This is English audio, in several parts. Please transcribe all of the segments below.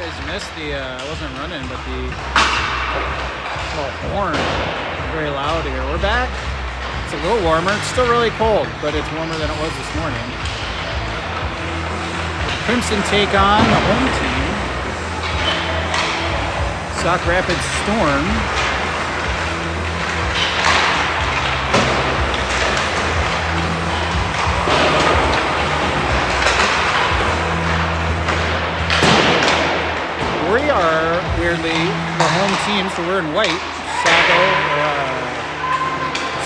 guys missed the, I wasn't running, but the little horn is very loud here. We're back. It's a little warmer. It's still really cold, but it's warmer than it was this morning. Crimson take on the home team, Sauk Rapids Storm. We are weirdly the home team, so we're in white.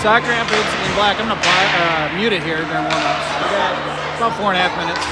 Sauk Rapids in black. I'm gonna mute it here during warm-ups. We got about 4.5 minutes.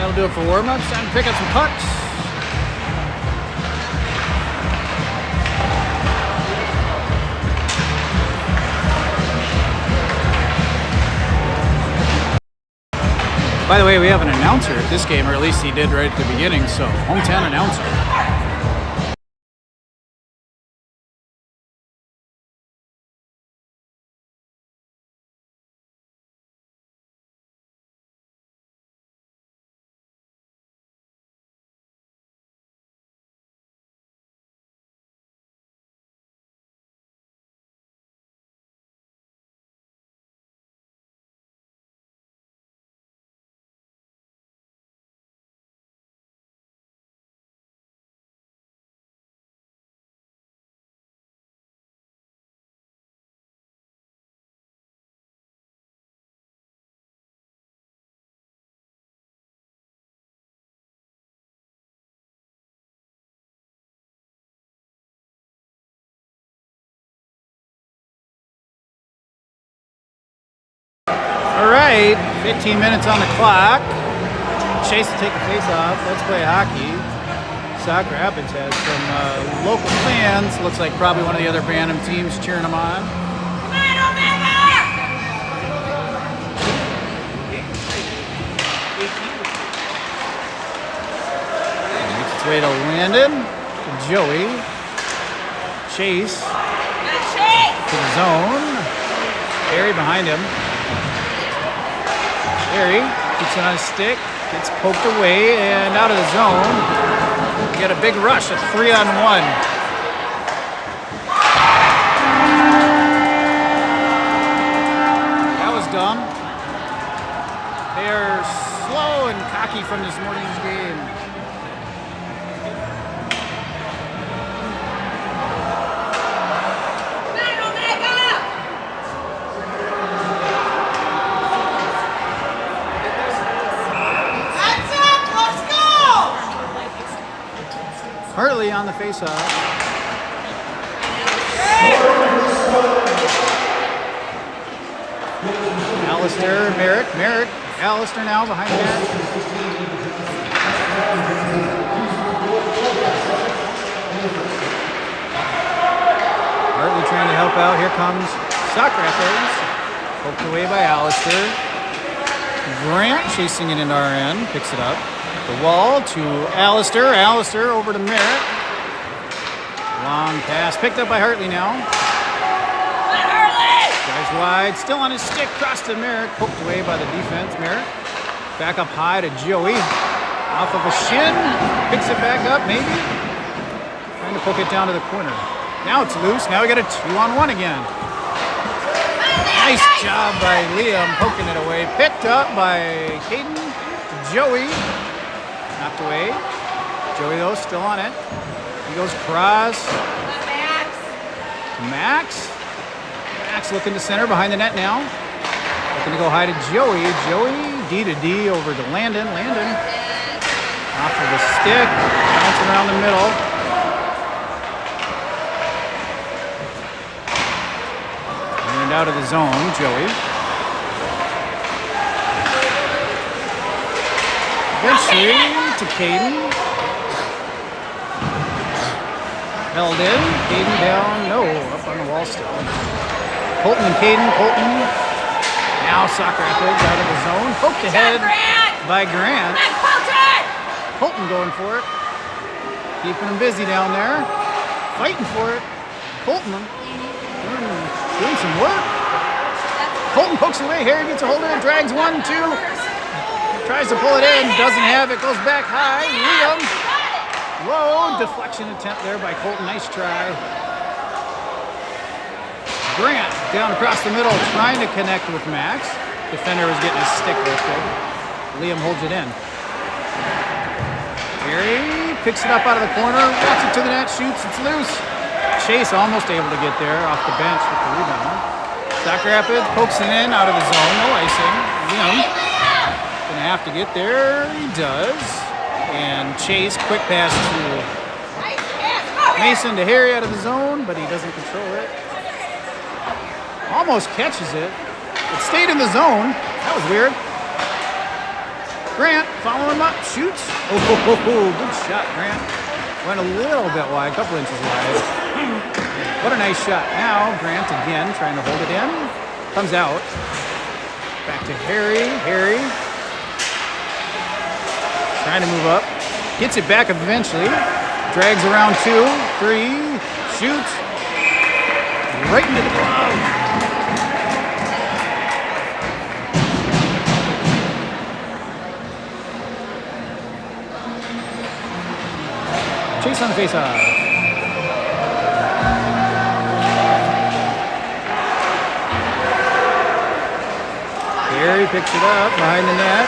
That'll do it for warm-ups. Time to pick up some pucks. By the way, we have an announcer at this game, or at least he did right at the beginning, so hometown announcer. All right, 15 minutes on the clock. Chase to take the face off. Let's play hockey. Sauk Rapids has some local fans. Looks like probably one of the other Bantam teams cheering them on. Makes its way to Landon, to Joey. Chase to the zone. Harry behind him. Harry keeps it on his stick, gets poked away and out of the zone. We get a big rush, a 3-on-1. That was dumb. They are slow and cocky from this morning's game. Hartley on the face-off. Alistair, Merrick, Alistair now behind the net. Hartley trying to help out. Here comes Sauk Rapids. Poked away by Alistair. Grant chasing it into our end, picks it up. The wall to Alistair. Alistair over to Merritt. Long pass picked up by Hartley now. Drives wide, still on his stick, cross to Merritt. Poked away by the defense. Merritt back up high to Joey. Off of a shin, picks it back up maybe. Trying to poke it down to the corner. Now it's loose. Now we got a 2-on-1 again. Nice job by Liam poking it away. Picked up by Caden to Joey. Knocked away. Joey, though, still on it. He goes cross. Max. Max looking to center behind the net now. Looking to go high to Joey. Joey, D to D over to Landon. Landon off of the stick. Bouncing around the middle. And out of the zone, Joey. Eventually to Caden. Held in. Caden down. No, up on the wall still. Colton and Caden. Colton. Now Sauk Rapids out of the zone. Poked ahead by Grant. Colton going for it. Keeping him busy down there. Fighting for it. Colton doing some work. Colton pokes away. Harry gets a hold of it. Drags 1-2. Tries to pull it in, doesn't have it, goes back high. Liam, low deflection attempt there by Colton. Nice try. Grant down across the middle, trying to connect with Max. Defender was getting his stick lifted. Liam holds it in. Harry picks it up out of the corner, walks it to the net, shoots, it's loose. Chase almost able to get there off the bench with the rebound. Sauk Rapids pokes it in out of the zone, no icing. Liam. Gonna have to get there, he does. And Chase, quick pass to Mason to Harry out of the zone, but he doesn't control it. Almost catches it. It stayed in the zone. That was weird. Grant, follow him up, shoots. Oh, good shot, Grant. Went a little bit wide, a couple inches wide. What a nice shot. Now, Grant again, trying to hold it in. Comes out. Back to Harry. Harry. Trying to move up. Gets it back eventually. Drags around 2, 3. Shoots. Right into the glove. Chase on the face-off. Harry picks it up behind the net.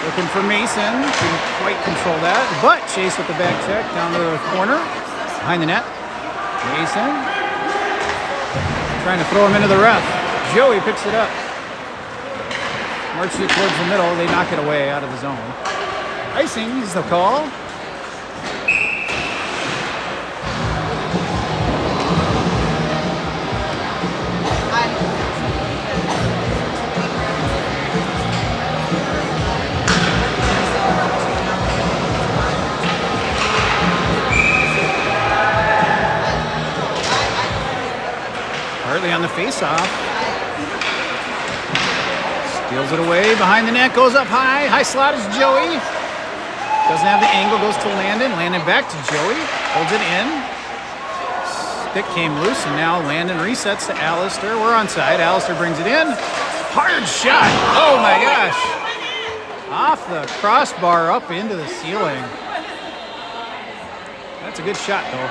Looking for Mason. Couldn't quite control that. But Chase with the back check down to the corner. Behind the net. Mason. Trying to throw him into the ref. Joey picks it up. Marches it towards the middle. They knock it away out of the zone. Icing is the call. Hartley on the face-off. Steals it away. Behind the net. Goes up high. High slot is Joey. Doesn't have the angle. Goes to Landon. Landon back to Joey. Holds it in. Stick came loose, and now Landon resets to Alistair. We're onside. Alistair brings it in. Hard shot. Oh, my gosh. Off the crossbar up into the ceiling. That's a good shot, though.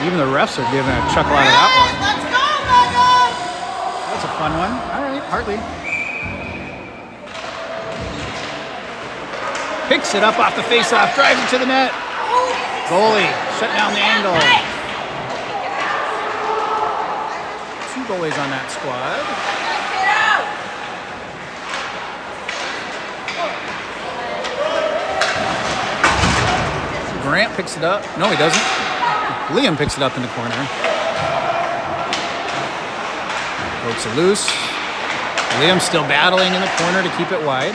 Even the refs are giving a chuckle out of that one. Let's go, Megan! That's a fun one. All right, Hartley. Picks it up off the face-off, drives it to the net. Goalie, shut down the angle. 2 goalies on that squad. Grant picks it up. No, he doesn't. Liam picks it up in the corner. Pokes it loose. Liam's still battling in the corner to keep it wide.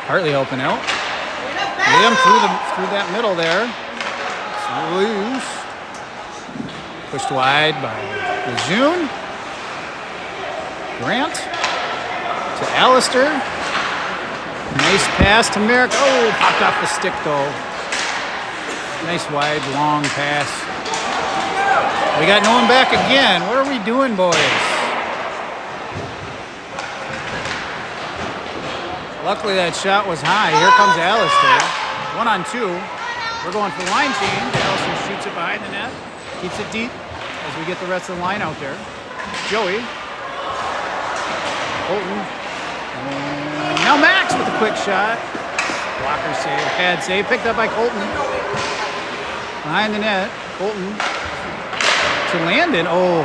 Hartley open out. Liam through that middle there. It's loose. Pushed wide by Lejeune. Grant to Alistair. Nice pass to Merrick. Oh, popped off the stick though. Nice wide, long pass. We got no one back again. What are we doing, boys? Luckily, that shot was high. Here comes Alistair. 1-on-2. We're going for line change. Alistair shoots it behind the net. Keeps it deep as we get the rest of the line out there. Joey. Colton. And now Max with a quick shot. Blocker save, pad save. Picked up by Colton. Behind the net, Colton to Landon. Oh,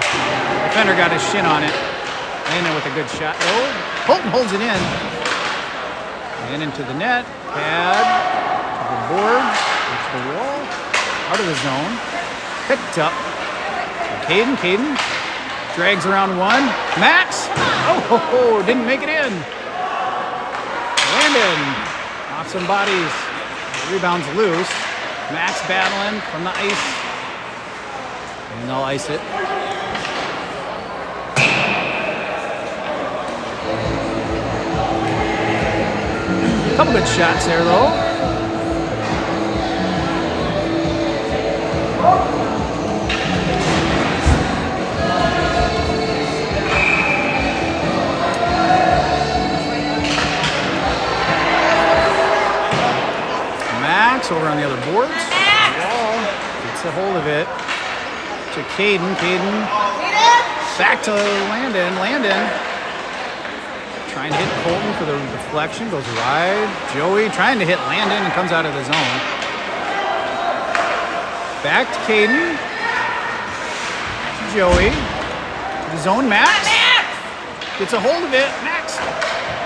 defender got his shin on it. Landon with a good shot. Oh, Colton holds it in. And into the net. Pad to the boards, to the wall, out of the zone. Picked up. Caden drags around 1. Max. Oh, didn't make it in. Landon off some bodies. Rebounds loose. Max battling from the ice. And they'll ice it. A couple good shots there, though. Max over on the other boards. Wall gets a hold of it. To Caden. Back to Landon. Trying to hit Colton for the deflection. Goes wide. Joey trying to hit Landon and comes out of the zone. Back to Caden. To Joey. To the zone. Max. Gets a hold of it. Max.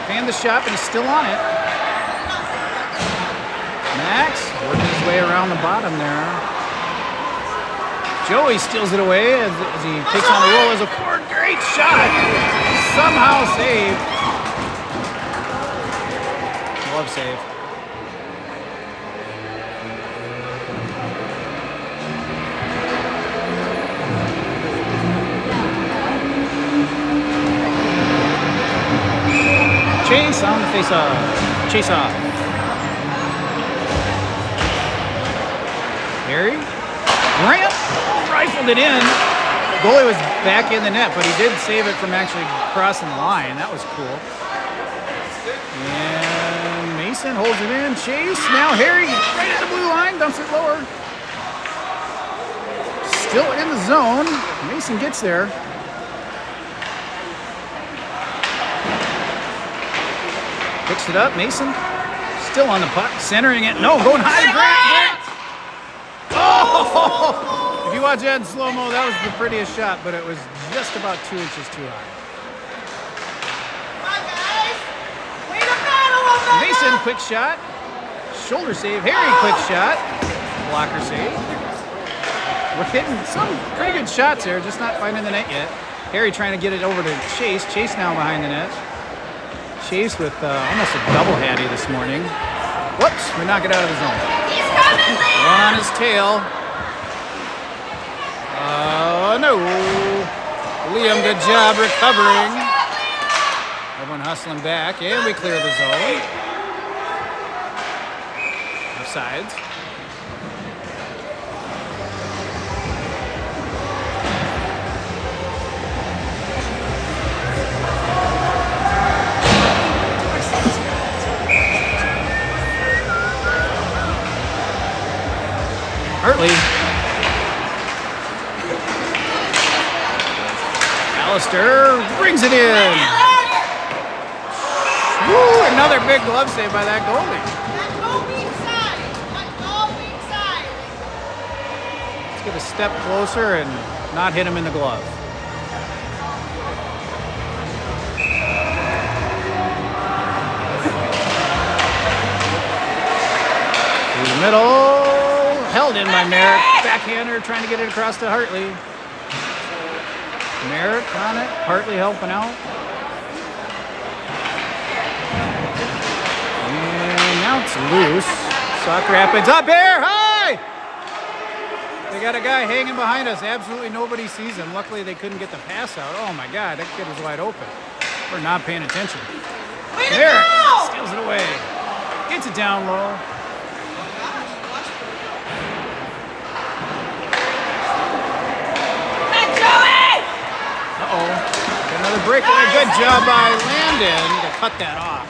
Fanned the shot, but he's still on it. Max working his way around the bottom there. Joey steals it away as he takes on the roll as a forward. Great shot. Somehow saved. Glove save. Chase on the face-off. Chase off. Harry. Grant rifled it in. The goalie was back in the net, but he did save it from actually crossing the line. That was cool. And Mason holds it in. Chase. Now Harry right at the blue line. Dumps it lower. Still in the zone. Mason gets there. Picks it up. Mason still on the puck. Centering it. No, going high. Grant. Oh! If you watch that in slow-mo, that was the prettiest shot, but it was just about 2 inches too high. Come on, guys! Way to battle on that! Mason, quick shot. Shoulder save. Harry, quick shot. Blocker save. We're hitting some pretty good shots here, just not finding the net yet. Harry trying to get it over to Chase. Chase now behind the net. Chase with almost a double hattie this morning. Whoops, we knock it out of the zone. He's coming, Liam! One on his tail. No. Liam, good job recovering. Everyone hustling back, and we clear the zone. Offsides. Hartley. Alistair brings it in. Woo, another big glove save by that goalie. Let's get a step closer and not hit him in the glove. Through the middle. Held in by Merrick. Backhander trying to get it across to Hartley. Merrick on it. Hartley helping out. And now it's loose. Sauk Rapids up here. Hi! They got a guy hanging behind us. Absolutely nobody sees him. Luckily they couldn't get the pass out. Oh my God, that kid was wide open. We're not paying attention. Merrick steals it away. Gets it down low. Another breakaway. Good job by Landon to cut that off.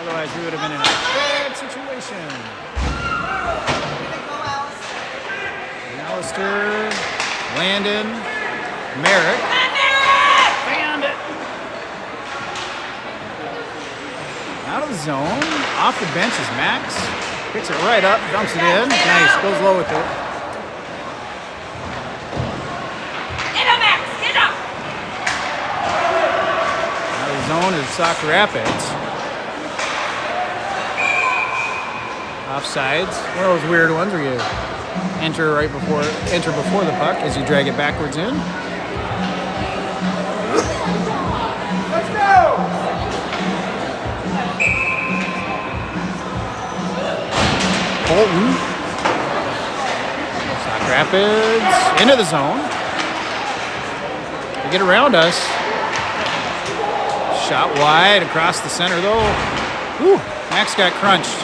Otherwise, we would have been in a bad situation. Alistair, Landon, Merrick. Found it. Out of the zone. Off the bench is Max. Picks it right up, dumps it in. Nice. Goes low with it. Zone is Sauk Rapids. Offsides. One of those weird ones where you enter before the puck as you drag it backwards in. Let's go! Colton. Sauk Rapids into the zone. They get around us. Shot wide across the center though. Whew, Max got crunched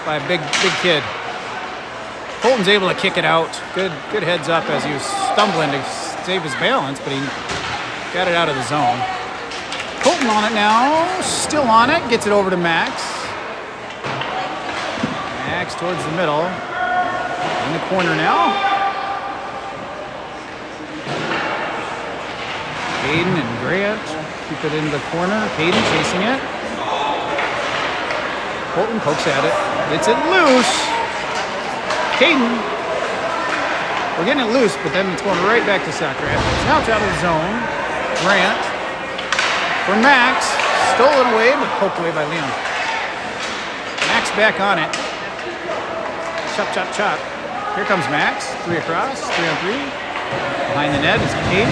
by a big kid. Colton's able to kick it out. Good heads up as he was stumbling to save his balance, but he got it out of the zone. Colton on it now, still on it, gets it over to Max. Max towards the middle. In the corner now. Hayden and Grant. Keep it into the corner. Hayden chasing it. Colton pokes at it. Gets it loose. Hayden. We're getting it loose, but then it's going right back to Sauk Rapids. Now it's out of the zone. Grant. For Max. Stolen away, but poked away by Liam. Max back on it. Chop, chop, chop. Here comes Max. 3 across. 3 on 3. Behind the net is Caden.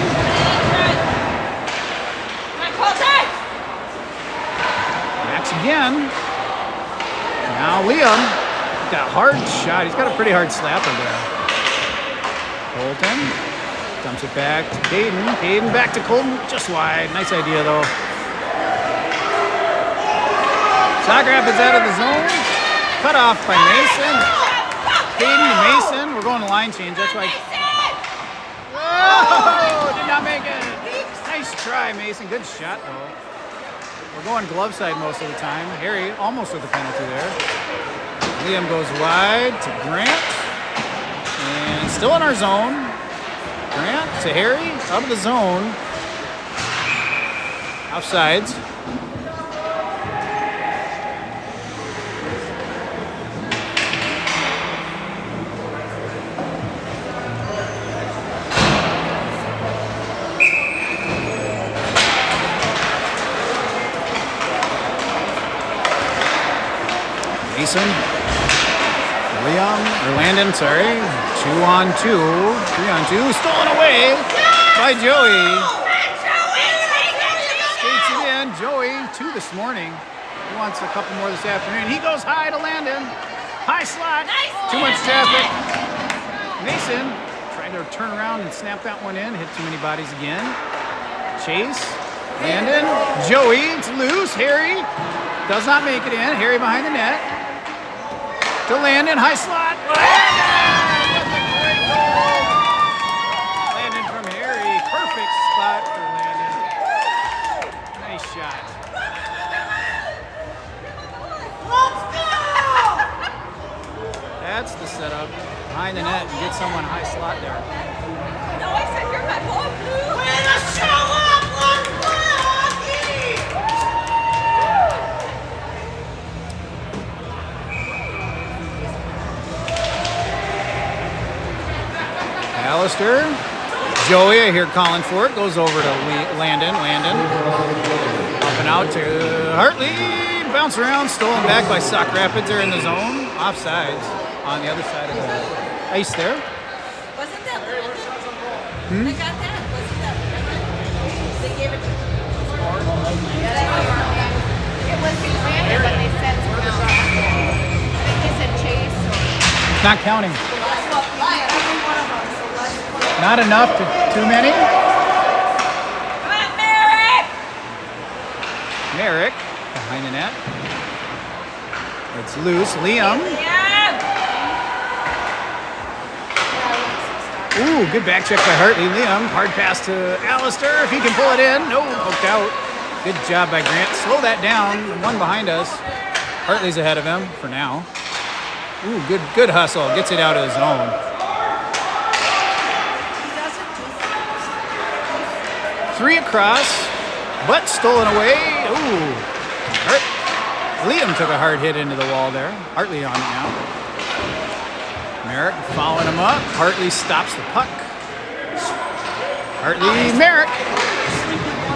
Max again. Now Liam. Got a hard shot. He's got a pretty hard slapper there. Colton dumps it back to Caden. Caden back to Colton. Just wide. Nice idea though. Sauk Rapids out of the zone. Cut off by Mason. Caden to Mason. We're going to line change. That's why. Oh, did not make it. Nice try, Mason. Good shot, though. We're going glove side most of the time. Harry almost with a penalty there. Liam goes wide to Grant. And still in our zone. Grant to Harry. Out of the zone. Offsides. Mason, Landon, sorry. 2 on 2, 3 on 2, stolen away by Joey. Skates it in, Joey, 2 this morning. He wants a couple more this afternoon. He goes high to Landon. High slot, too much traffic. Mason trying to turn around and snap that one in. Hit too many bodies again. Chase, Landon, Joey, it's loose. Harry does not make it in. Harry behind the net. To Landon, high slot. Landon! Great goal. Landon from Harry. Perfect spot for Landon. Nice shot. Let's go! That's the setup. Behind the net and get someone high slot there. No, I said you're my boy, Blue. Way to show up! Let's play hockey! Alistair, Joey, I hear calling for it, goes over to Landon. Up and out to Hartley, bounce around, stolen back by Sauk Rapids. They're in the zone, offsides on the other side of the ice there. Wasn't that Landon? I got that. Wasn't that Landon? They gave it to It was Landon, but they said something else. I think they said Chase or... Not counting. Not enough to too many. Come on, Merrick! Merrick behind the net. It's loose. Liam. Ooh, good back check by Hartley. Liam, hard pass to Alistair. If he can pull it in. No, poked out. Good job by Grant. Slow that down. One behind us. Hartley's ahead of him for now. Ooh, good hustle. Gets it out of his zone. Three across, but stolen away. Ooh. Liam took a hard hit into the wall there. Hartley on it now. Merrick following him up. Hartley stops the puck. Hartley, Merrick.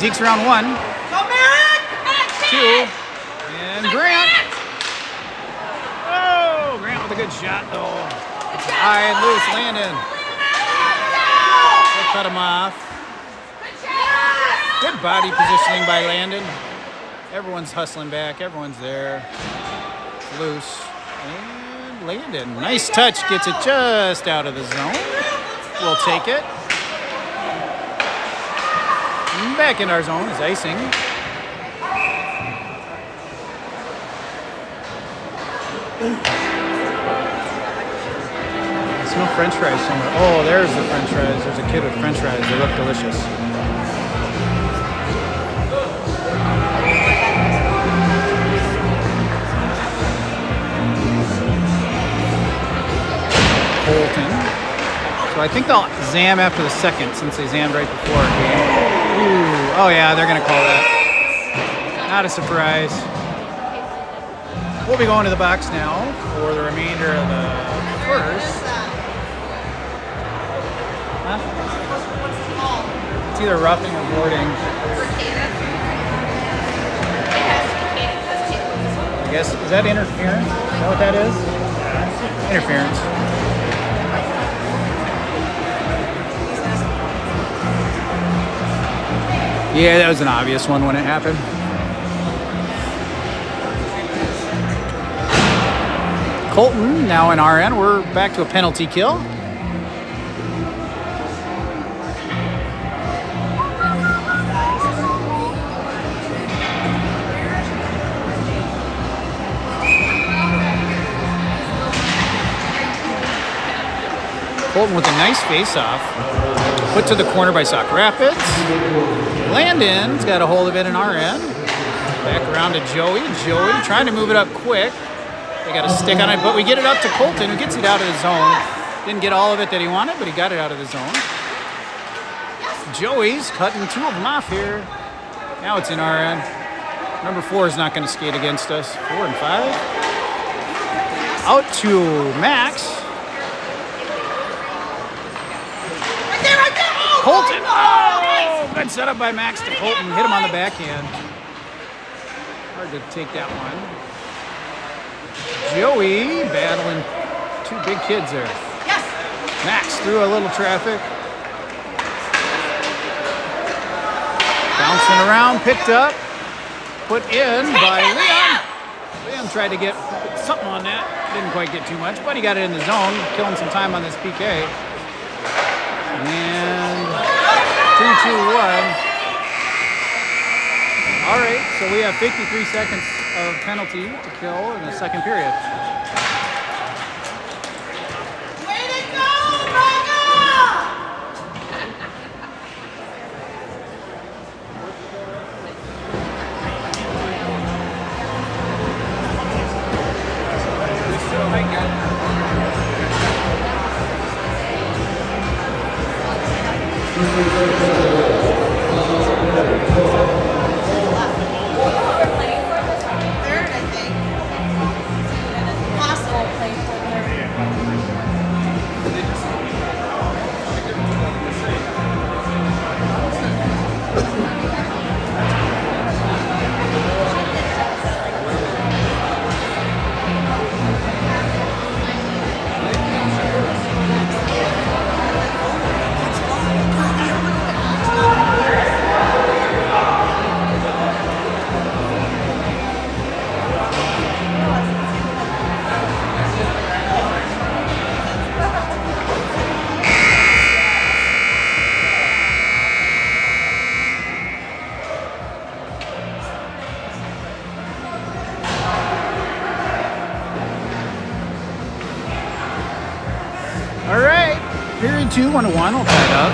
Dekes around 1. Go, Merrick! 2. And Grant. Oh, Grant with a good shot, though. High and loose, Landon. They cut him off. Good body positioning by Landon. Everyone's hustling back. Everyone's there. Loose. And Landon. Nice touch. Gets it just out of the zone. We'll take it. Back in our zone is icing. I smell French fries somewhere. Oh, there's the French fries. There's a kid with French fries. They look delicious. Colton. So I think they'll zam after the second since they zammed right before our game. Ooh, oh yeah, they're going to call that. Not a surprise. We'll be going to the box now for the remainder of the first. Huh? It's either roughing or boarding. I guess, is that interference? Is that what that is? Interference. Yeah, that was an obvious one when it happened. Colton now in RN. We're back to a penalty kill. Colton with a nice face-off. Put to the corner by Sauk Rapids. Landon's got a hold of it in RN. Back around to Joey. Joey trying to move it up quick. They got a stick on it, but we get it up to Colton, who gets it out of the zone. Didn't get all of it that he wanted, but he got it out of the zone. Joey's cutting two of them off here. Now it's in RN. Number 4 is not going to skate against us. 4 and 5. Out to Max. Colton. Oh, good setup by Max to Colton. Hit him on the backhand. Hard to take that one. Joey battling two big kids there. Yes. Max through a little traffic. Bouncing around, picked up, put in by Liam. Liam tried to get something on that. Didn't quite get too much, but he got it in the zone, killing some time on this PK. And 3-2-1. All right, so we have 53 seconds of penalty to kill in the second period. Way to go, Braga! Third, I think. Possible play for third. All right, period 2, 1-1. We'll tie it up.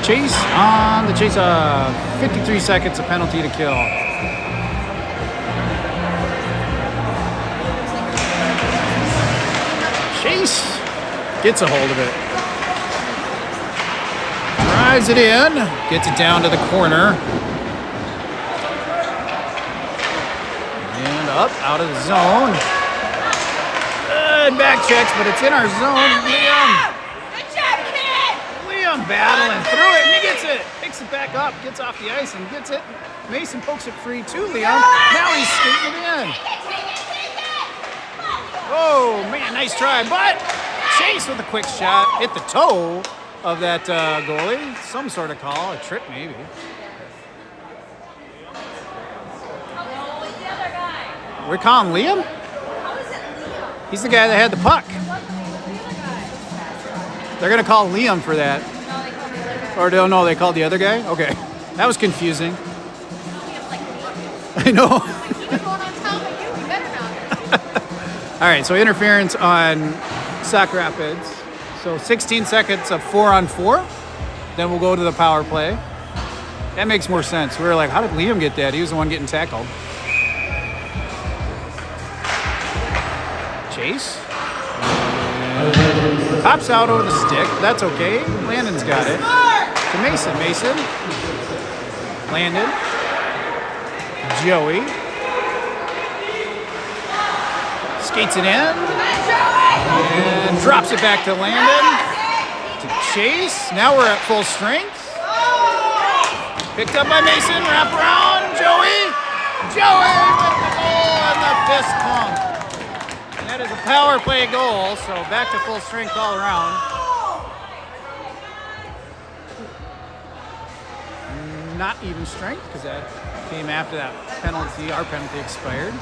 Chase on the chase. 53 seconds, a penalty to kill. Chase gets a hold of it. Drives it in, gets it down to the corner. And up, out of the zone. Good back checks, but it's in our zone. Liam. Good job, kid! Liam battling through it, and he gets it. Picks it back up, gets off the ice, and gets it. Mason pokes it free to Liam. Now he's skating it in. Oh, man, nice try. But Chase with a quick shot. Hit the toe of that goalie. Some sort of call, a trip maybe. We're calling Liam? How is it Leo? He's the guy that had the puck. They're going to call Liam for that. Or don't know, they called the other guy? Okay. That was confusing. I know. He was going on top of you. You better not. All right, so interference on Sauk Rapids. So 16 seconds of 4-on-4. Then we'll go to the power play. That makes more sense. We were like, how did Liam get that? He was the one getting tackled. Chase. And pops out over the stick. That's okay. Landon's got it. To Mason. Mason. Landon. Joey. Skates it in. And drops it back to Landon. To Chase. Now we're at full strength. Picked up by Mason. Wrap around. Joey. Joey with the goal and the fist pump. And that is a power play goal, so back to full strength all around. Not even strength, because that came after that penalty. Our penalty expired.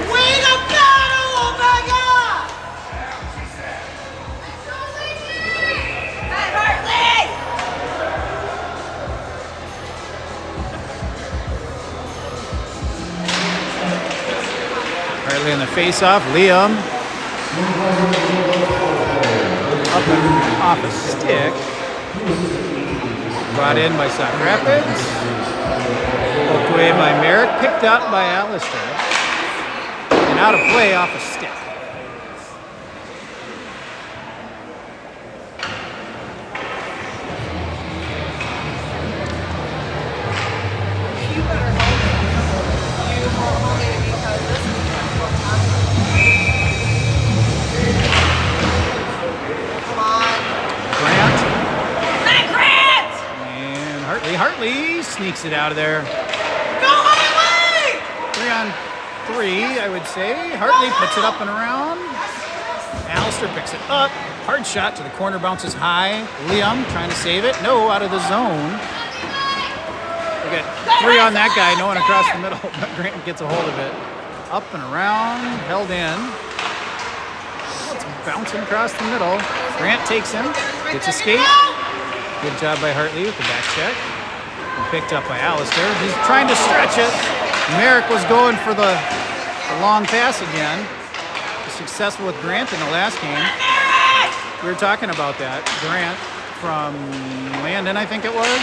Way to battle, Omega! Hartley in the face-off. Liam up and off a stick. Brought in by Sauk Rapids. Poked away by Merrick. Picked up by Alistair. And out of play off a stick. You better hold it. You hold it because this is come on. Grant. Grant! And Hartley sneaks it out of there. Go Hartley! 3-on-3, I would say. Hartley puts it up and around. Alistair picks it up. Hard shot to the corner, bounces high. Liam trying to save it. No, out of the zone. We got 3 on that guy, no one across the middle. But Grant gets a hold of it. Up and around, held in. It's bouncing across the middle. Grant takes him, gets a skate. Good job by Hartley with the back check. And picked up by Alistair. He's trying to stretch it. Merrick was going for the long pass again. Successful with Grant in the last game. We were talking about that. Grant from Landon, I think it was.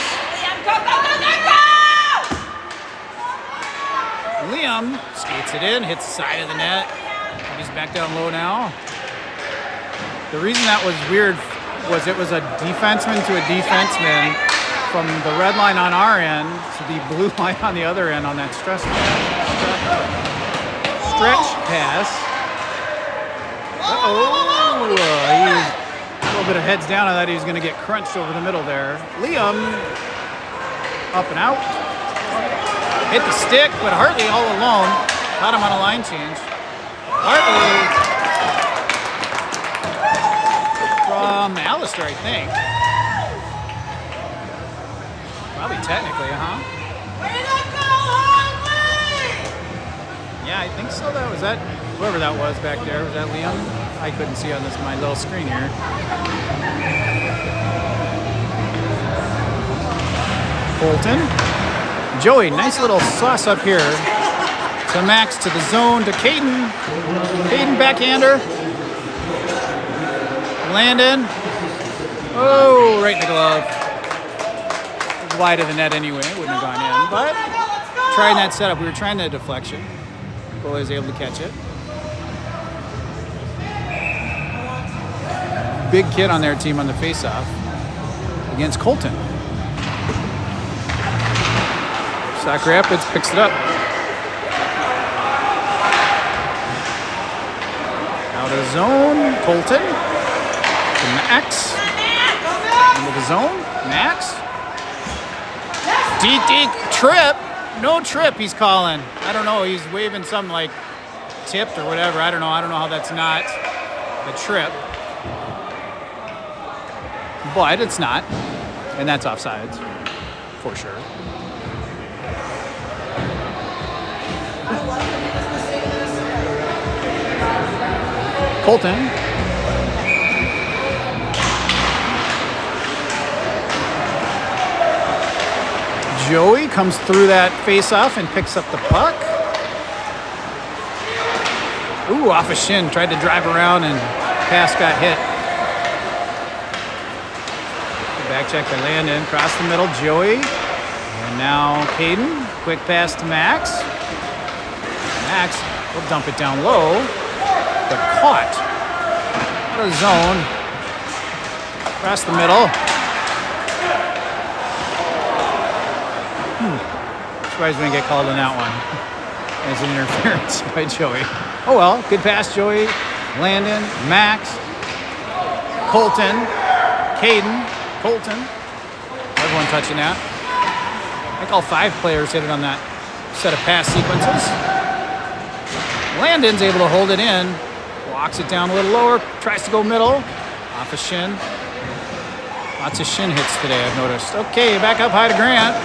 Liam skates it in, hits the side of the net. He's back down low now. The reason that was weird was it was a defenseman to a defenseman from the red line on our end to the blue line on the other end on that stretch pass. Uh-oh. He's a little bit of heads down. I thought he was going to get crunched over the middle there. Liam up and out. Hit the stick, but Hartley all alone. Caught him on a line change. Hartley from Alistair, I think. Probably technically, huh? Yeah, I think so. That was that. Whoever that was back there. Was that Liam? I couldn't see on my little screen here. Colton. Joey, nice little sauce up here. To Max, to the zone, to Caden. Caden backhander. Landon. Oh, right in the glove. It was wide of the net anyway. It wouldn't have gone in. But trying that setup. We were trying the deflection. Goalie was able to catch it. Big kid on their team on the faceoff against Colton. Sauk Rapids picks it up. Out of zone, Colton. To Max. Into the zone, Max. Deep trip. No trip, he's calling. I don't know, he's waving something like tipped or whatever. I don't know how that's not a trip. But it's not. And that's offsides, for sure. Colton. Joey comes through that face-off and picks up the puck. Ooh, off a shin. Tried to drive around and pass got hit. Back check by Landon. Across the middle, Joey. And now Caden. Quick pass to Max. Max will dump it down low. But caught. Out of zone. Across the middle. Surprised we didn't get called on that one. As an interference by Joey. Oh well, good pass, Joey. Landon, Max, Colton, Caden, Colton. Everyone touching that. I think all 5 players hit it on that set of pass sequences. Landon's able to hold it in. Walks it down a little lower. Tries to go middle. Off a shin. Lots of shin hits today, I've noticed. Okay, back up high to Grant.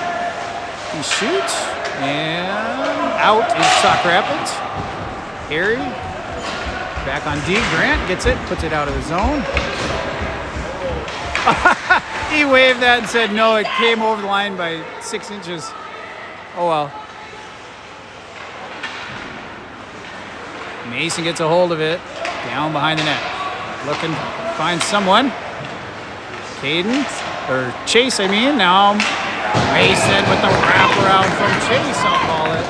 He shoots. And out is Sauk Rapids. Harry. Back on D. Grant gets it. Puts it out of the zone. He waved that and said no, it came over the line by 6 inches. Oh well. Mason gets a hold of it. Down behind the net. Looking to find someone. Caden, or Chase, I mean. Now Mason with the wraparound from Chase, I'll call it.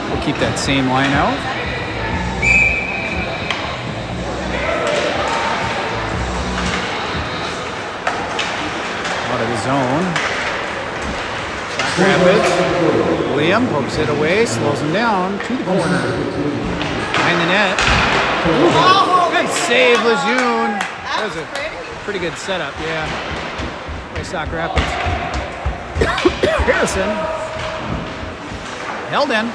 We'll keep that same line out. Out of the zone. Sauk Rapids. Liam pokes it away, slows him down to the corner. Behind the net. Good save, Lejeune. That was a pretty good setup, yeah. By Sauk Rapids. Harrison. Held in.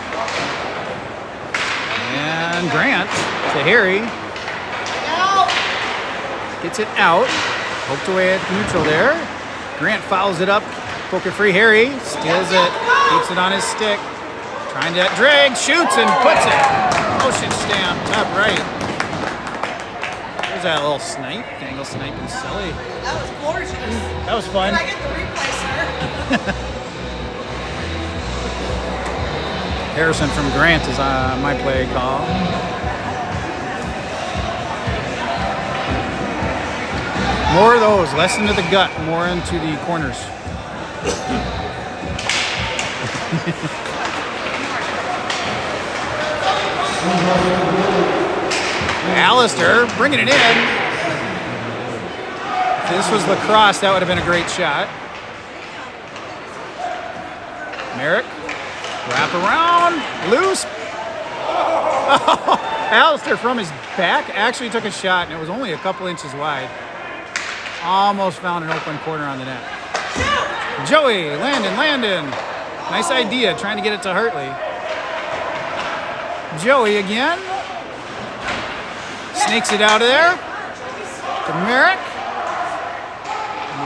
And Grant to Harry. Gets it out. Poked away at neutral there. Grant fouls it up. Poker free. Harry steals it. Keeps it on his stick. Trying to drag. Shoots and puts it. Motion stamp. Top right. There's that little snipe. Dangle snipe and Sully. That was gorgeous. That was fun. Can I get the replay, sir? Harrison from Grant is on my play call. More of those, less into the gut, more into the corners. Alistair bringing it in. If this was lacrosse, that would have been a great shot. Merrick, wrap around, loose. Oh, Alistair from his back actually took a shot, and it was only a couple inches wide. Almost found an open corner on the net. Joey, Landon. Nice idea, trying to get it to Hartley. Joey again. Sneaks it out of there. To Merrick.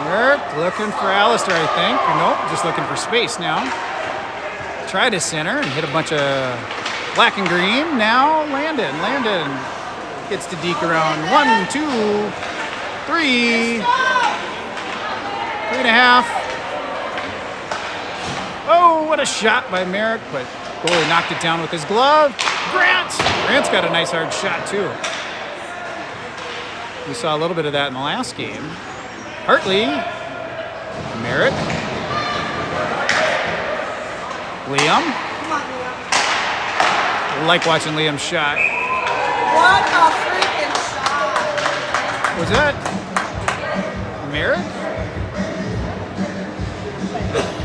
Merrick looking for Alistair, I think. Or nope, just looking for space now. Tried to center and hit a bunch of black and green. Now Landon gets to deke around. 1, 2, 3. 3.5. Oh, what a shot by Merrick, but goalie knocked it down with his glove. Grant's got a nice hard shot too. We saw a little bit of that in the last game. Hartley, Merrick, Liam. Like watching Liam's shot. What a freaking shot! Was that Merrick?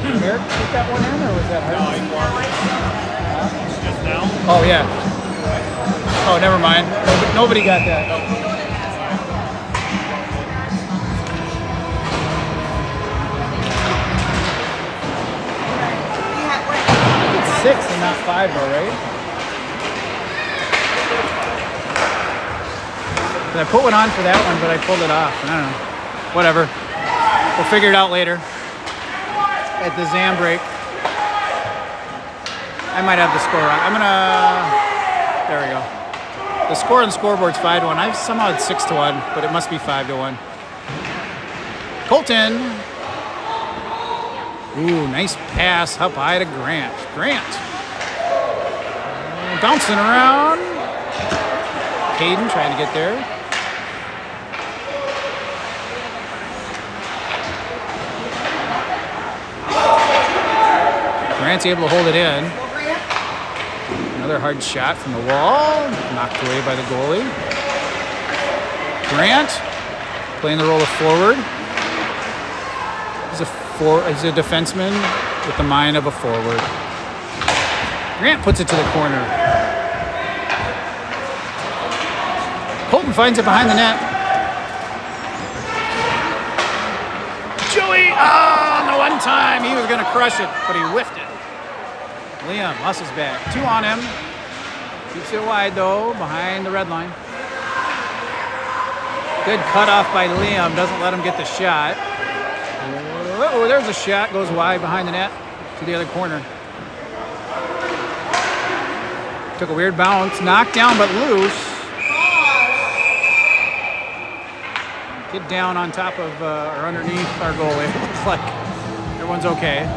Merrick put that one in, or was that Hartley? Just now? Oh, yeah. Oh, never mind. Nobody got that. It's 6 and not 5, though, right? I put one on for that one, but I pulled it off. I don't know. Whatever. We'll figure it out later. At the Zam break. I might have the score wrong. There we go. The score on the scoreboard's 5-1. I've somehow had 6-1, but it must be 5-1. Colton. Ooh, nice pass up high to Grant. Bouncing around. Caden trying to get there. Grant's able to hold it in. Another hard shot from the wall. Knocked away by the goalie. Grant playing the role of forward. He's a defenseman with the mind of a forward. Grant puts it to the corner. Caden finds it behind the net. Joey, the one time he was going to crush it, but he whiffed it. Liam hustles back. 2 on him. Keeps it wide, though, behind the red line. Good cutoff by Liam. Doesn't let him get the shot. Oh, there's a shot. Goes wide behind the net to the other corner. Took a weird bounce. Knocked down, but loose. Get down on top of or underneath our goalie. It looks like everyone's okay.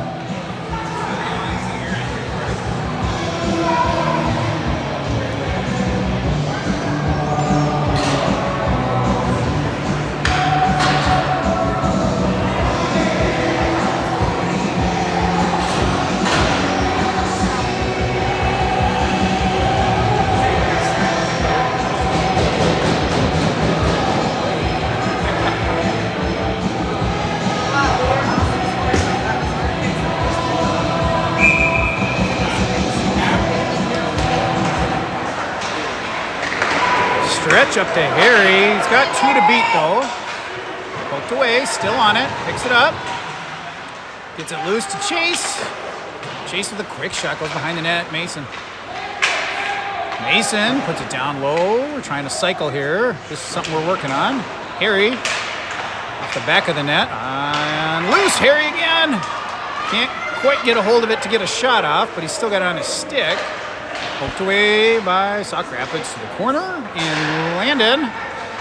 Stretch up to Harry. He's got 2 to beat, though. Poked away, still on it. Picks it up. Gets it loose to Chase. Chase with a quick shot. Goes behind the net. Mason. Mason puts it down low. We're trying to cycle here. This is something we're working on. Harry off the back of the net. And loose. Harry again. Can't quite get a hold of it to get a shot off, but he's still got it on his stick. Poked away by Sauk Rapids to the corner, and Landon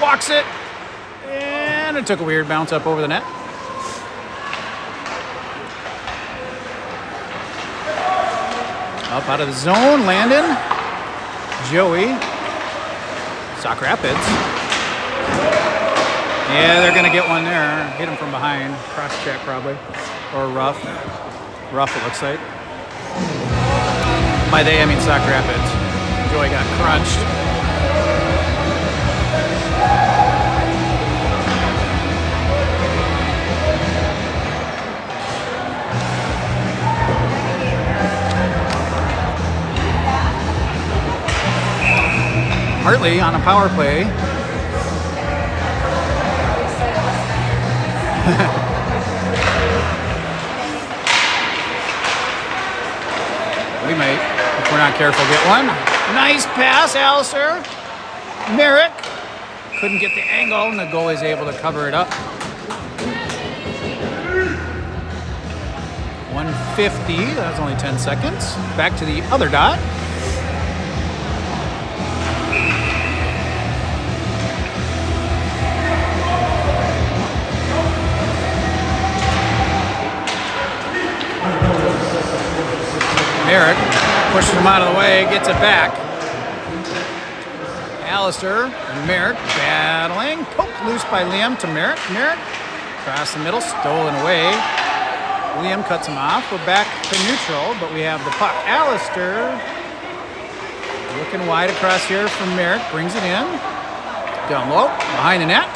walks it, and it took a weird bounce up over the net. Up out of the zone, Landon, Joey, Sauk Rapids. Yeah, they're going to get one there. Hit him from behind, cross check probably, or rough. Rough it looks like. By they, I mean Sauk Rapids. Joey got crunched. Hartley on a power play. We might, if we're not careful, get one. Nice pass, Alistair. Merrick couldn't get the angle, and the goalie's able to cover it up. 150, that's only 10 seconds. Back to the other dot. Merrick pushes him out of the way, gets it back. Alistair and Merrick battling. Poked loose by Liam to Merrick. Merrick across the middle, stolen away. Liam cuts him off. We're back to neutral, but we have the puck. Alistair looking wide across here from Merrick. Brings it in. Down low, behind the net.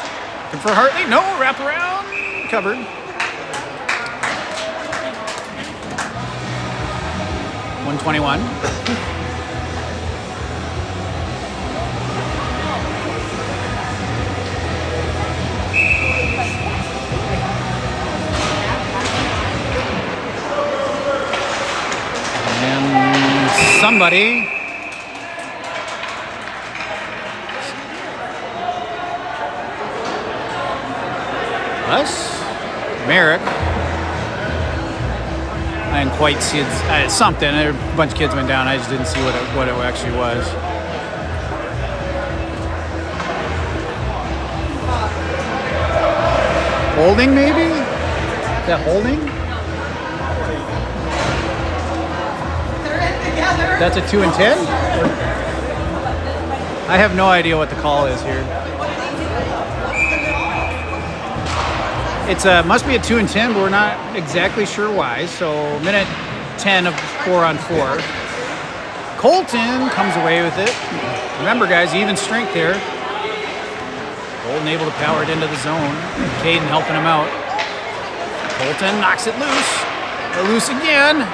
Looking for Hartley. No, wrap around. Covered. 121. And somebody us, Merrick. I didn't quite see it. Something. A bunch of kids went down. I just didn't see what it actually was. Holding, maybe? Is that holding? They're in together. That's a 2 and 10? I have no idea what the call is here. It's must be a 2 and 10, but we're not exactly sure why. So minute 10 of 4 on 4. Colton comes away with it. Remember, guys, even strength here. Colton able to power it into the zone. Caden helping him out. Colton knocks it loose. Loose again.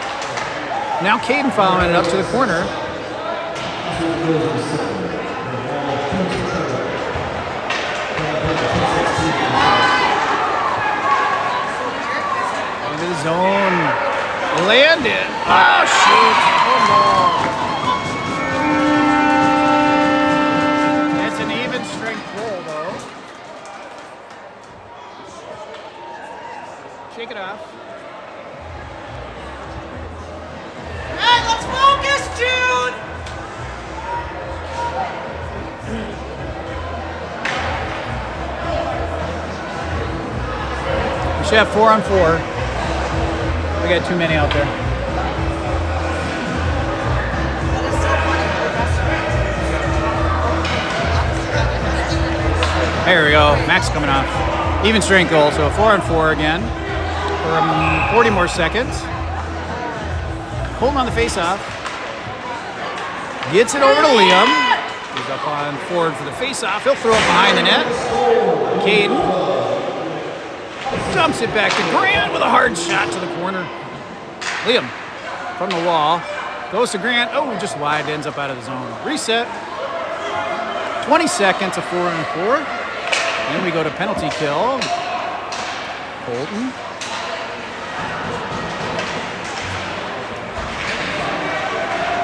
Now Caden following it up to the corner. Into the zone. Landed. Oh, shoot. Oh, no. It's an even strength roll, though. Shake it off. Hey, let's focus, Jude! We should have 4 on 4. We got too many out there. There we go. Max coming off. Even strength goal, so 4 on 4 again. For 40 more seconds. Holding on the face-off. Gets it over to Liam. He's up on forward for the face-off. He'll throw it behind the net. Caden dumps it back to Grant with a hard shot to the corner. Liam from the wall. Goes to Grant. Oh, just wide. Ends up out of the zone. Reset. 20 seconds of 4 on 4. Then we go to penalty kill. Colton.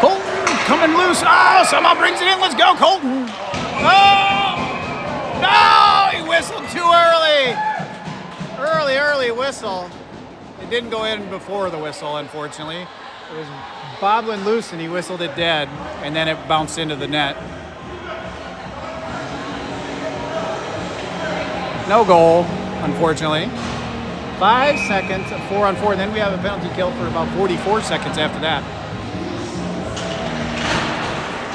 Colton coming loose. Oh, somehow brings it in. Let's go, Colton. Oh! No! He whistled too early. Early whistle. It didn't go in before the whistle, unfortunately. It was bobbling loose and he whistled it dead, and then it bounced into the net. No goal, unfortunately. 5 seconds of 4 on 4. Then we have a penalty kill for about 44 seconds after that.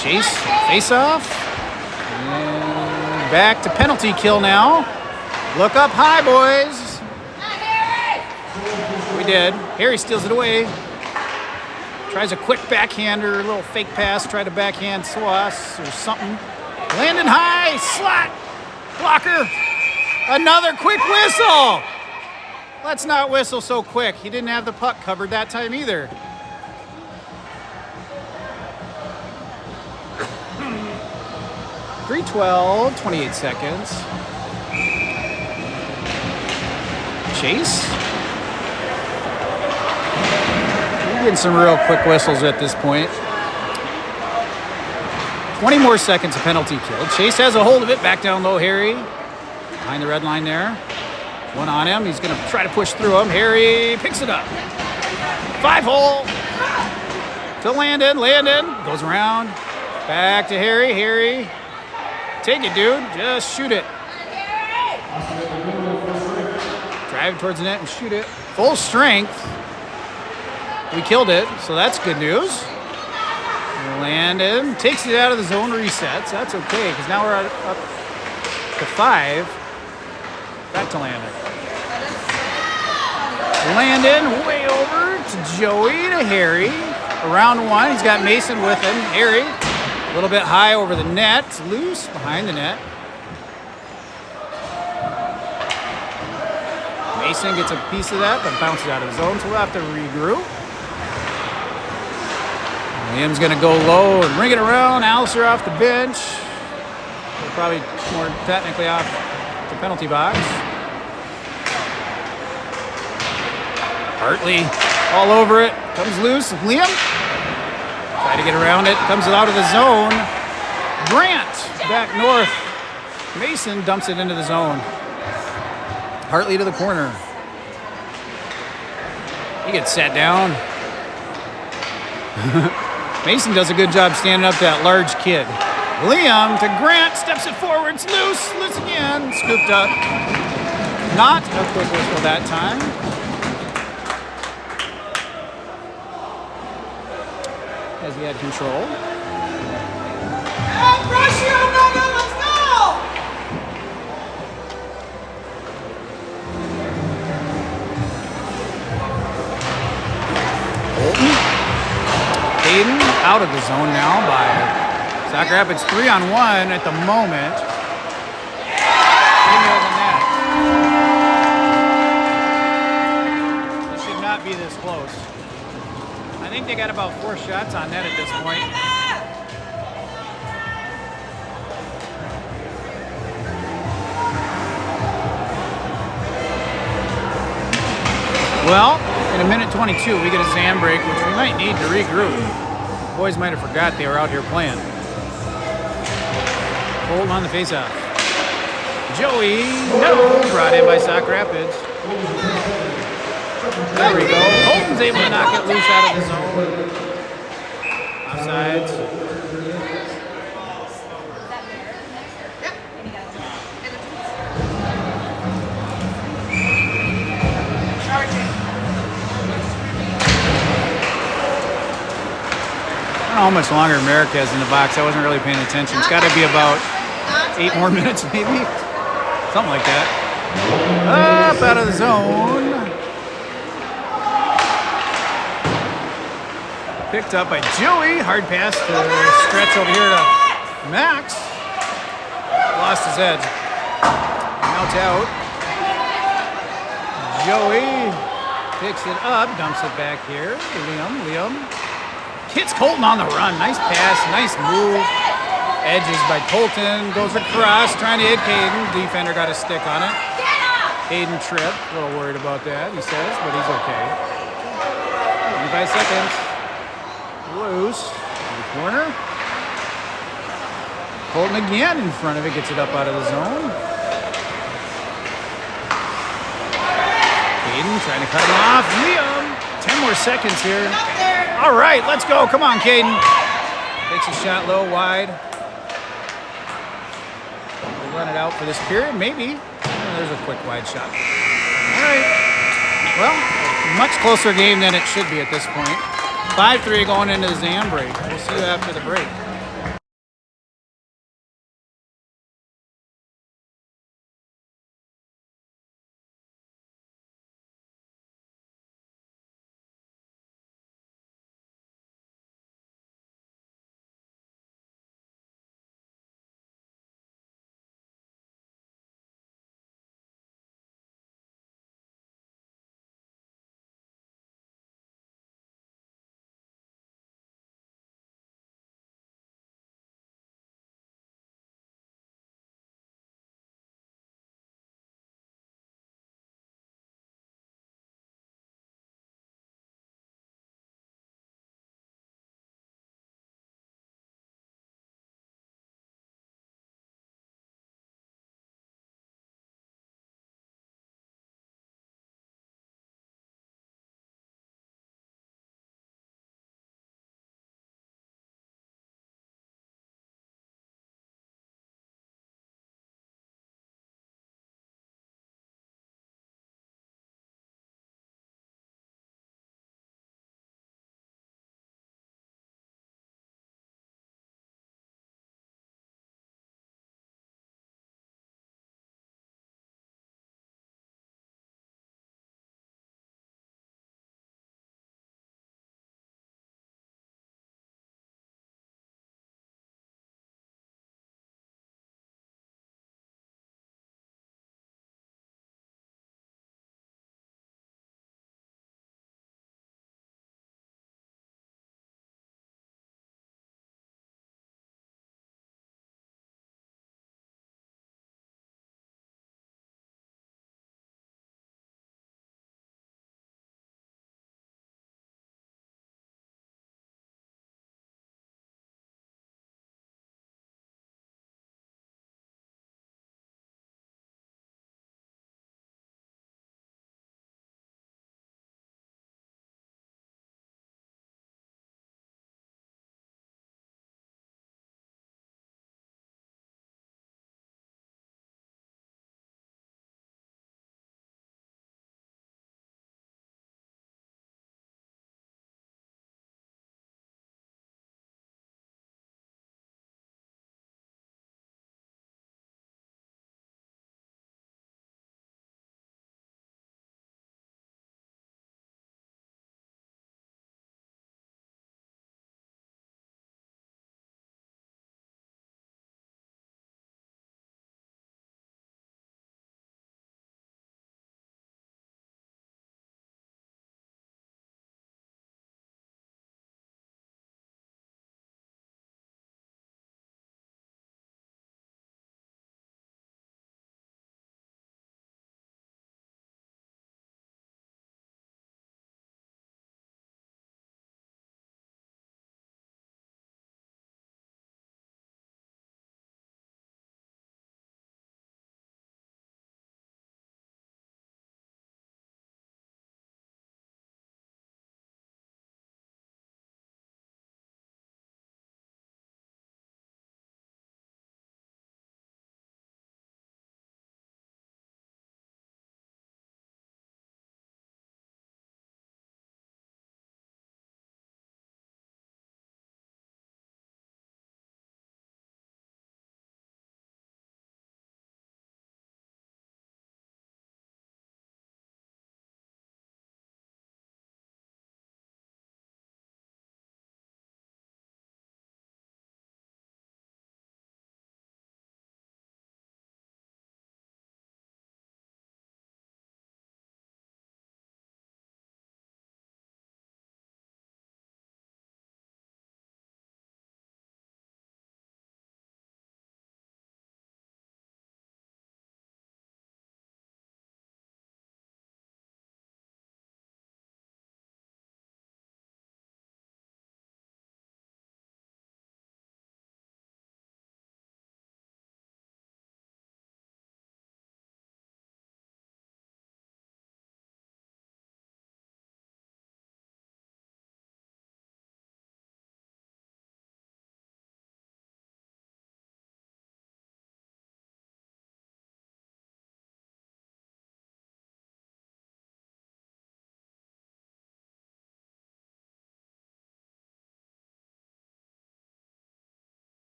Chase, face off. And back to penalty kill now. Look up high, boys. We did. Harry steals it away. Tries a quick backhander, a little fake pass. Try to backhand Sauce or something. Landing high, slot, blocker. Another quick whistle. Let's not whistle so quick. He didn't have the puck covered that time either. .312, 28 seconds. Chase. We're getting some real quick whistles at this point. 20 more seconds of penalty kill. Chase has a hold of it. Back down low, Harry. Behind the red line there. One on him. He's going to try to push through him. Harry picks it up. 5-hole. To Landon. Landon goes around. Back to Harry. Harry. Take it, dude. Just shoot it. Drive towards the net and shoot it. Full strength. We killed it, so that's good news. Landon takes it out of the zone, resets. That's okay, because now we're up to 5. Back to Landon. Landon way over to Joey, to Harry. Around 1, he's got Mason with him. Harry, a little bit high over the net. Loose behind the net. Mason gets a piece of that, but bounces out of the zone, so we'll have to regroup. Liam's going to go low and ring it around. Alistair off the bench. We're probably more technically off the penalty box. Hartley all over it. Comes loose. Liam. Try to get around it. Comes out of the zone. Grant back north. Mason dumps it into the zone. Hartley to the corner. He gets sat down. Mason does a good job standing up to that large kid. Liam to Grant, steps it forwards, loose again, scooped up. Not a quick whistle that time. As he had control. Hey, Brashio, Mega, let's go! Colton. Aiden out of the zone now by Sauk Rapids. 3 on 1 at the moment. It should not be this close. I think they got about 4 shots on net at this point. Well, in a minute 22, we get a sand break, which we might need to regroup. The boys might have forgot they were out here playing. Colton on the faceoff. Joey, no, brought in by Sauk Rapids. There we go. Colton's able to knock it loose out of the zone. Offsides. Charging. I don't know how much longer America is in the box. I wasn't really paying attention. It's got to be about 8 more minutes, maybe. Something like that. Up out of the zone. Picked up by Joey. Hard pass to stretch over here to Max. Lost his edge. Now it's out. Joey picks it up, dumps it back here. Liam. Hits Colton on the run. Nice pass, nice move. Edges by Colton. Goes across, trying to hit Caden. Defender got a stick on it. Caden tripped. A little worried about that, he says, but he's okay. 25 seconds. Loose. In the corner. Colton again in front of it. Gets it up out of the zone. Caden trying to cut him off. Liam. 10 more seconds here. All right, let's go. Come on, Caden. Takes a shot low, wide. We'll run it out for this period, maybe. Oh, there's a quick wide shot. All right. Well, much closer game than it should be at this point. 5-3 going into the Zam break. We'll see you after the break.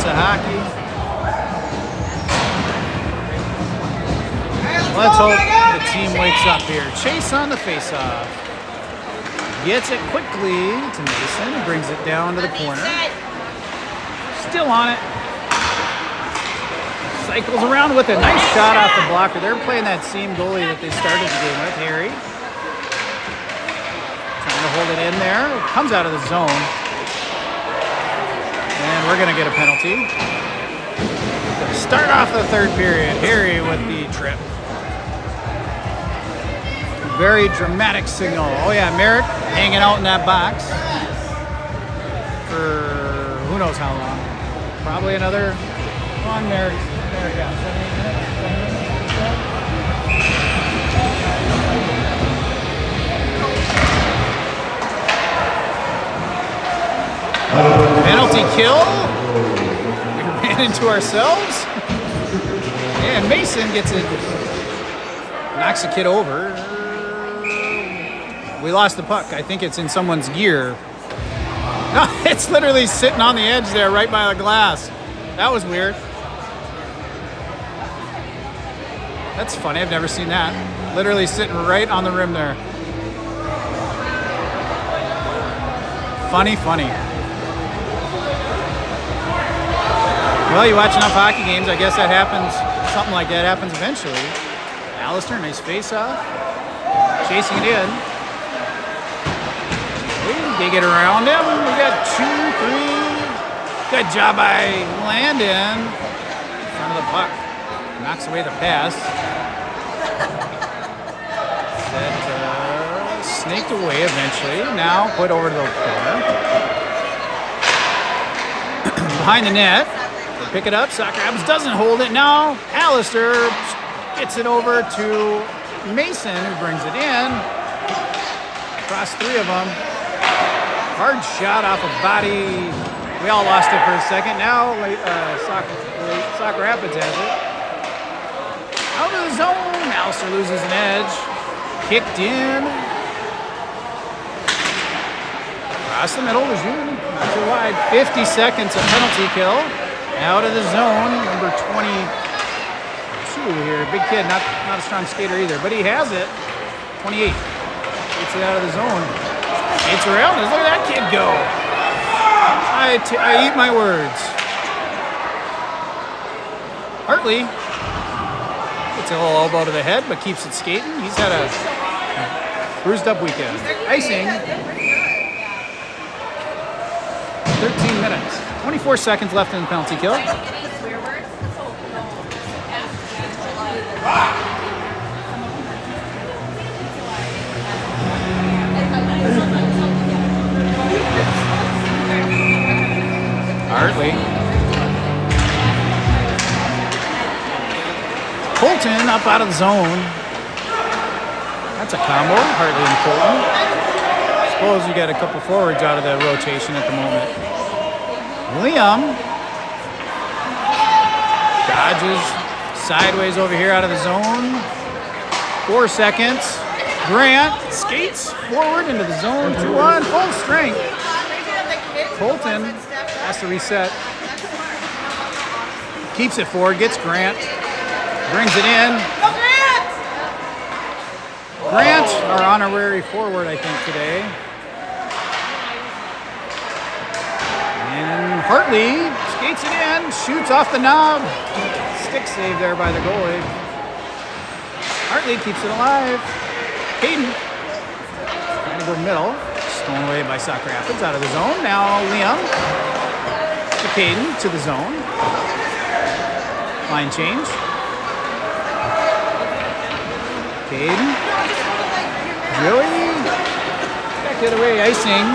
of hockey. Let's hope the team wakes up here. Chase on the faceoff. Gets it quickly to Mason. He brings it down to the corner. Still on it. Cycles around with a nice shot off the blocker. They're playing that same goalie that they started the game with, Harry. Trying to hold it in there. It comes out of the zone. And we're going to get a penalty. Start off the third period. Harry with the trip. Very dramatic signal. Oh yeah, Merrick hanging out in that box for who knows how long. Probably another, come on Merrick. There we go, 7 minutes. Penalty kill. We ran into ourselves. And Mason gets it, knocks the kid over. We lost the puck. I think it's in someone's gear. No, it's literally sitting on the edge there right by the glass. That was weird. That's funny. I've never seen that. Literally sitting right on the rim there. Funny. Well, you watch enough hockey games, I guess that happens. Something like that happens eventually. Alistair, nice face-off. Chasing it in. They get around him. We got 2, 3. Good job by Landon. In front of the puck. Knocks away the pass. That snaked away eventually. Now put over to the corner. Behind the net. They pick it up. Sauk Rapids doesn't hold it. Now Alistair gets it over to Mason, who brings it in. Across 3 of them. Hard shot off a body. We all lost it for a second. Now Sauk Rapids has it. Out of the zone. Alistair loses an edge. Kicked in. Across the middle. Lejeune. Not too wide. 50 seconds of penalty kill. Out of the zone. Number 22 here. Big kid. Not a strong skater either. But he has it. 28. Gets it out of the zone. It's around us. Look at that kid go. I eat my words. Hartley gets a little elbow to the head, but keeps it skating. He's had a bruised up weekend. Icing. 13 minutes. 24 seconds left in the penalty kill. Hartley. Colton up out of the zone. That's a combo, Hartley and Colton. Suppose you got a couple forwards out of the rotation at the moment. Liam dodges sideways over here out of the zone. 4 seconds. Grant skates forward into the zone. 2-on, full strength. Colton has to reset. Keeps it forward, gets Grant. Brings it in. Grant, our honorary forward, I think, today. And Hartley skates it in, shoots off the knob. Stick save there by the goalie. Hartley keeps it alive. Hayden trying to go middle. Stolen away by Sauk Rapids out of the zone. Now Liam to Caden to the zone. Line change. Caden. Joey. Back the other way. Icing.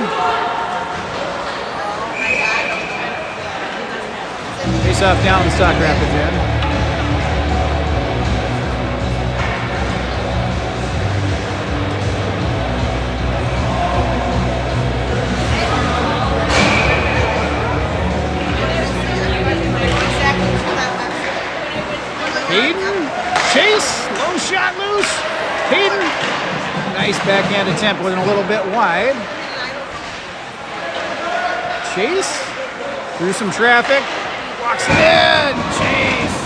Face off down the Sauk Rapids end. Hayden, chase, low shot loose. Hayden, nice backhand attempt, went a little bit wide. Chase, through some traffic, Walks it in. Chase.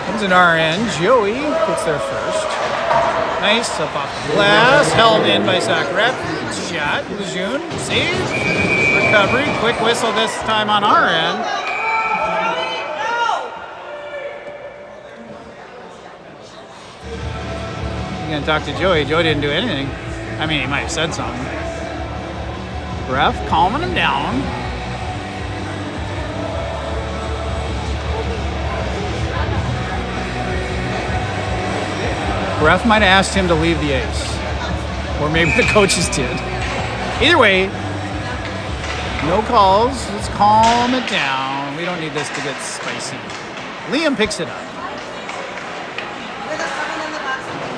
Comes an RN. Joey gets there first. Nice, up off the glass. Held in by Sauk rep. Good shot. Lejeune. Save. Recovery. Quick whistle this time on our end. You're going to talk to Joey. Joey didn't do anything. I mean, he might have said something. Ref calming him down. Ref might have asked him to leave the ice. Or maybe the coaches did. Either way, no calls. Let's calm it down. We don't need this to get spicy. Liam picks it up.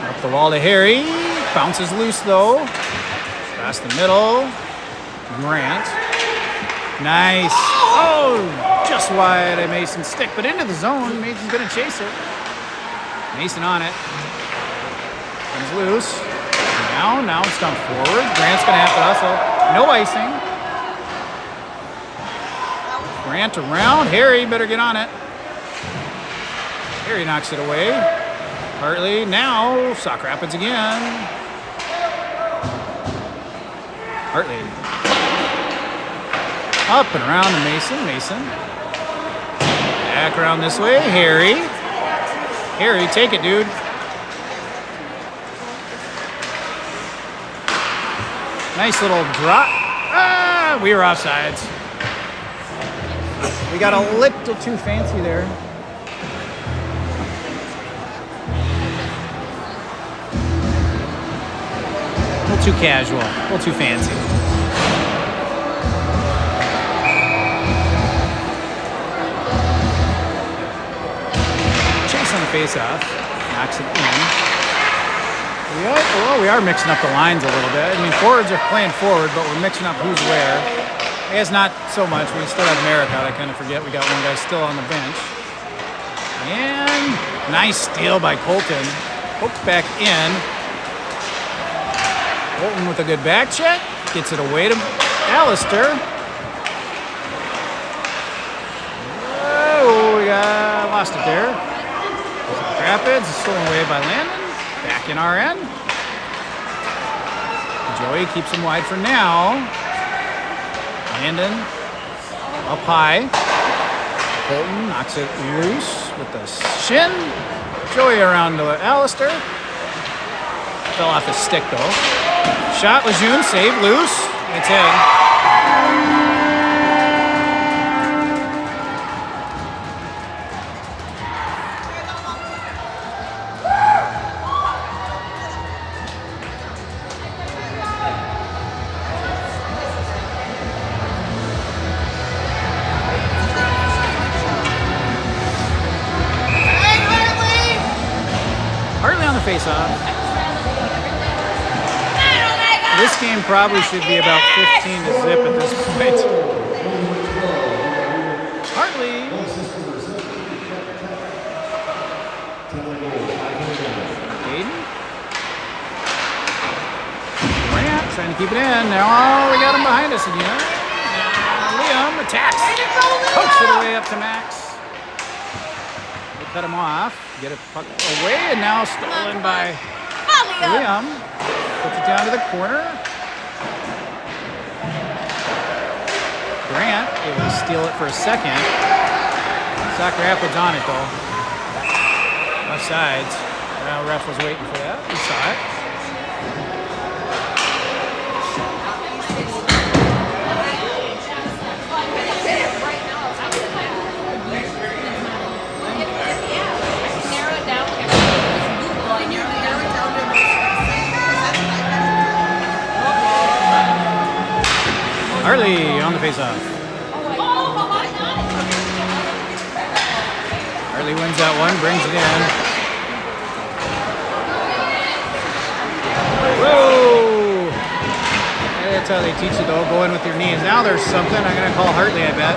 Up the wall to Harry. Bounces loose though. Past the middle. Grant. Nice. Oh, just wide of Mason's stick, but into the zone. Mason's going to chase it. Mason on it. Comes loose. Now it's dumped forward. Grant's going to have to hustle. No icing. Grant around. Harry better get on it. Harry knocks it away. Hartley now. Sauk Rapids again. Hartley. Up and around to Mason. Mason. Back around this way. Harry. Harry, take it, dude. Nice little drop. Ah, we were offsides. We got a little too fancy there. A little too casual. A little too fancy. Chase on the face-off. Knocks it in. We are mixing up the lines a little bit. I mean, forwards are playing forward, but we're mixing up who's where. I guess not so much. We still have America. I kind of forget we got one guy still on the bench. And nice steal by Colton. Pokes back in. Colton with a good back check. Gets it away to Alistair. Oh, we lost it there. Rapids is stolen away by Landon. Back in our end. Joey keeps him wide for now. Landon up high. Colton knocks it loose with the shin. Joey around to Alistair. Fell off his stick though. Shot Lejeune, save, loose. It's in. Face-off. This game probably should be about 15 to zip at this point. Hartley. Aiden. Grant trying to keep it in. Now we got him behind us again. Liam attacks. Pokes it away up to Max. They cut him off. Get it puck away, and now stolen by Liam. Puts it down to the corner. Grant able to steal it for a second. Sauk Rapids on it though. Left sides. Well, ref was waiting for that. He saw it. Hartley on the face-off. Hartley wins that one, brings it in. That's how they teach you, though. Go in with your knees. Now there's something. I'm going to call Hartley, I bet.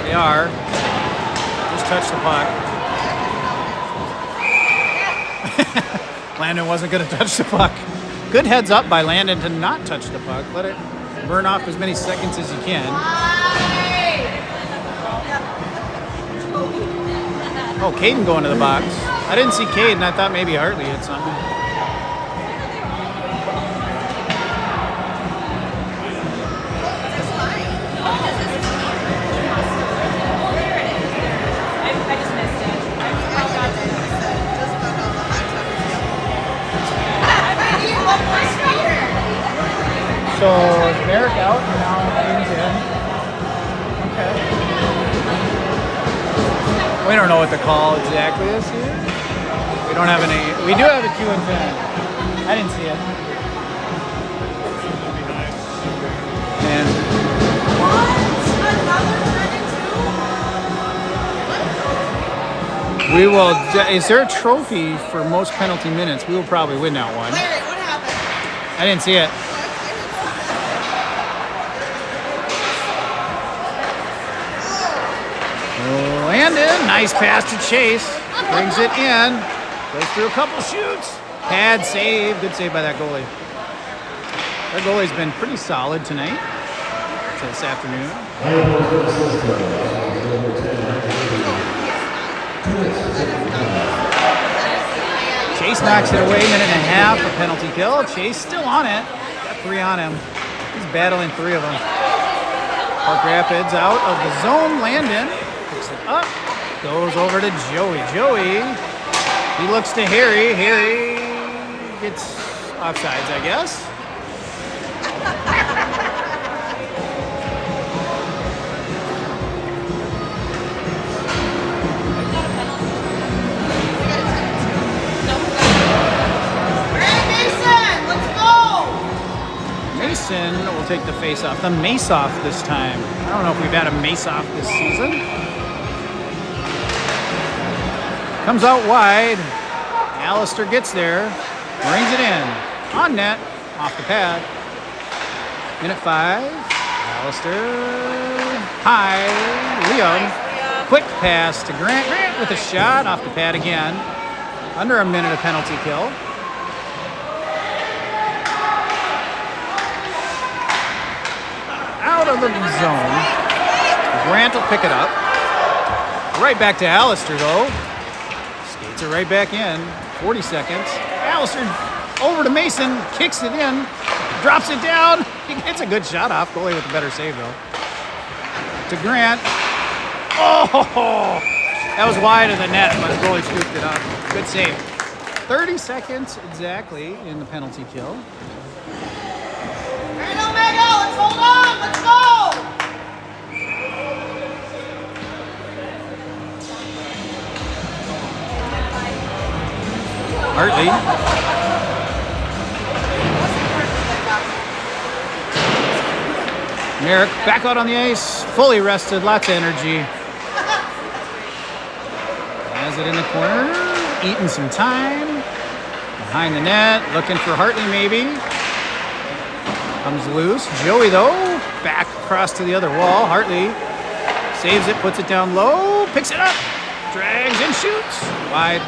They are. Just touch the puck. Landon wasn't going to touch the puck. Good heads up by Landon to not touch the puck. Let it burn off as many seconds as you can. Oh, Caden going to the box. I didn't see Caden. I thought maybe Hartley hit something. So is Merrick out and now Caden's in? Okay. We don't know what the call exactly is here. We don't have any. We do have a 2 and 10. I didn't see it. And we will. Is there a trophy for most penalty minutes? We will probably win that one. Larry, what happened? I didn't see it. Landon, nice pass to Chase. Brings it in. Goes through a couple shoots. Pad save. Good save by that goalie. That goalie's been pretty solid tonight. This afternoon. Chase knocks it away. Minute and a half. A penalty kill. Chase still on it. Got 3 on him. He's battling 3 of them. Park Rapids out of the zone. Landon picks it up. Goes over to Joey. Joey, he looks to Harry. Harry gets offsides, I guess. Mason will take the face-off. The mace-off this time. I don't know if we've had a mace-off this season. Comes out wide. Alistair gets there. Brings it in. On net. Off the pad. Minute 5. Alistair. High. Liam. Quick pass to Grant. Grant with a shot. Off the pad again. Under a minute of penalty kill. Out of the zone. Grant will pick it up. Right back to Alistair, though. Skates it right back in. 40 seconds. Alistair over to Mason. Kicks it in. Drops it down. He gets a good shot off. Goalie with a better save, though. To Grant. Oh! That was wide of the net, but the goalie scooped it up. Good save. 30 seconds exactly in the penalty kill. Let's hold on. Let's go. Hartley. Merrick back out on the ice, fully rested, lots of energy. Has it in the corner, eating some time. Behind the net, looking for Hartley maybe. Comes loose. Joey, though, back across to the other wall. Hartley saves it, puts it down low, picks it up, drags and shoots. Wide.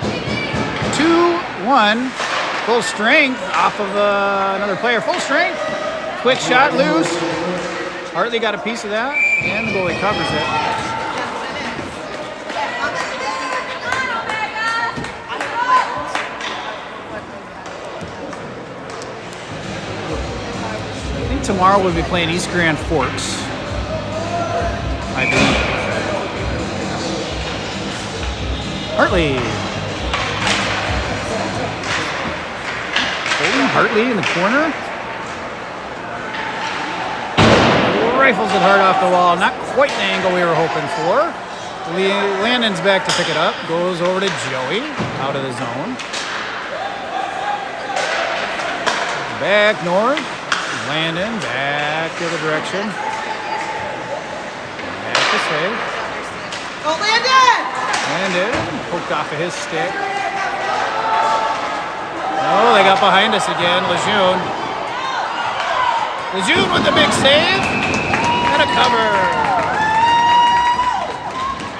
2-1. Full strength off of another player. Full strength. Quick shot, loose. Hartley got a piece of that, and the goalie covers it. Tomorrow we'll be playing East Grand Forks, I believe. Hartley. Hartley in the corner. Rifles it hard off the wall. Not quite the angle we were hoping for. Landon's back to pick it up. Goes over to Joey. Out of the zone. Back north. Landon back the other direction. Back to save. Go Landon! Landon poked off of his stick. Oh, they got behind us again. Lejeune. Lejeune with the big save. And a cover.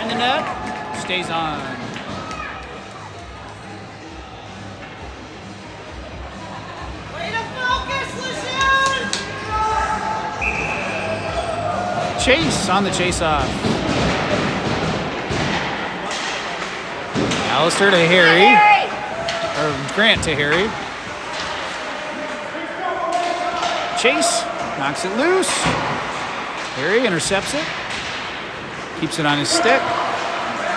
And the net stays on. Way to focus, Lucian! Chase on the chase off. Alistair to Harry. Or Grant to Harry. Chase knocks it loose. Harry intercepts it. Keeps it on his stick.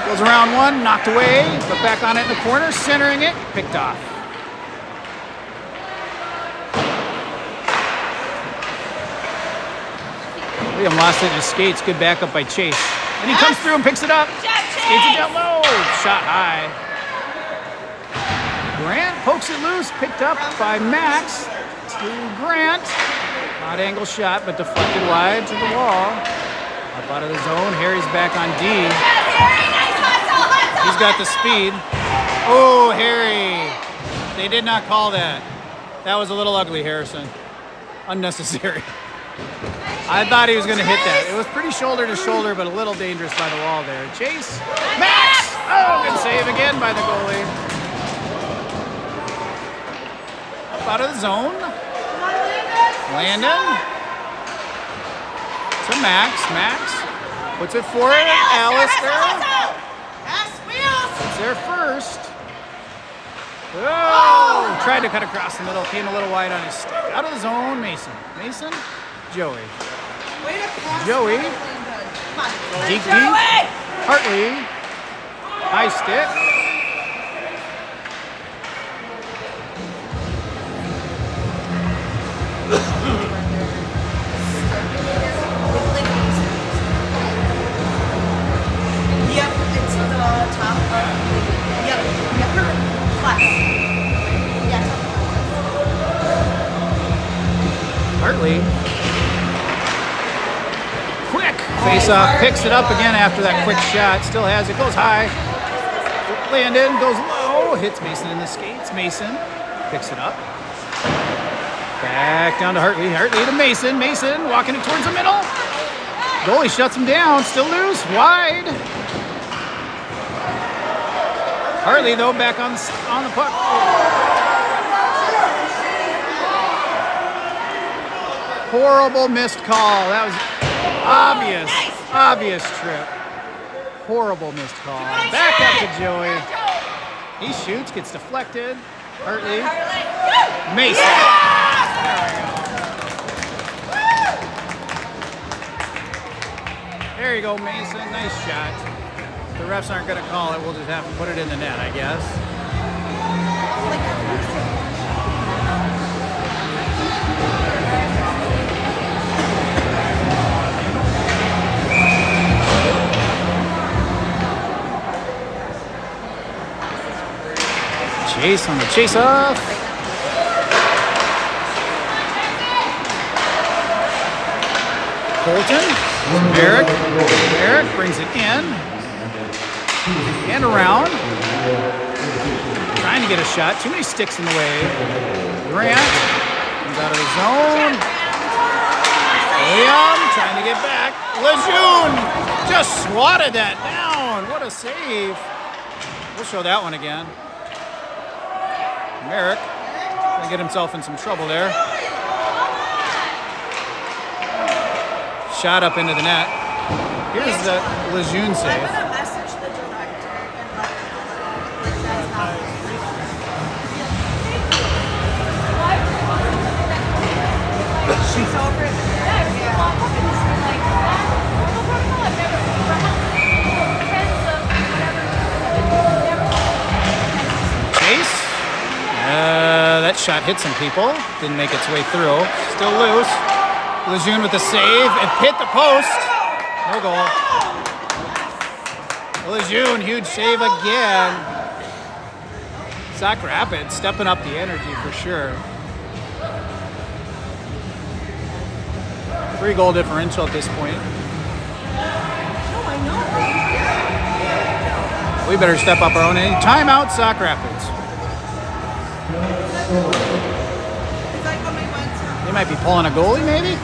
Goes around one, knocked away, but back on it in the corner, centering it, picked off. William lost it in his skates. Good backup by Chase. And he comes through and picks it up. Skates it down low. Shot high. Grant pokes it loose. Picked up by Max to Grant. Odd angle shot, but deflected wide to the wall. Up out of the zone. Harry's back on D. He's got the speed. Oh, Harry. They did not call that. That was a little ugly, Harrison. Unnecessary. I thought he was going to hit that. It was pretty shoulder to shoulder, but a little dangerous by the wall there. Chase. Max! Oh, good save again by the goalie. Up out of the zone. Landon. To Max. Max puts it forward. Alistair. It's there first. Oh! Tried to cut across the middle. Came a little wide on his stick. Out of the zone. Mason. Mason. Joey. Joey. Deep. Hartley. High stick. Yep, it's the top of the. Yep, flat. Yeah. Hartley. Quick face off, picks it up again after that quick shot. Still has it, goes high. Landon goes low, hits Mason in the skates. Mason picks it up. Back down to Hartley. Hartley to Mason. Mason walking it towards the middle. Goalie shuts him down. Still loose. Wide. Hartley though back on the puck. Horrible missed call. That was obvious trip. Horrible missed call. Back up to Joey. He shoots, gets deflected. Hartley. Mason. There you go, Mason. Nice shot. The refs aren't going to call it. We'll just have to put it in the net, I guess. Chase on the chase off. Colton. Eric brings it in and around. Trying to get a shot. Too many sticks in the way. Grant comes out of the zone. William trying to get back. Lejeune just swatted that down. What a save. We'll show that one again. Merrick gonna get himself in some trouble there. Shot up into the net. Here's the Lejeune save. I'm gonna message the director and let her know that that's not. She's over it. Chase. That shot hit some people. Didn't make its way through. Still loose. Lejeune with the save. It hit the post. No goal. Lejeune, huge save again. Sauk Rapids stepping up the energy for sure. 3-goal differential at this point. We better step up our own end. Timeout, Sauk Rapids. They might be pulling a goalie, maybe?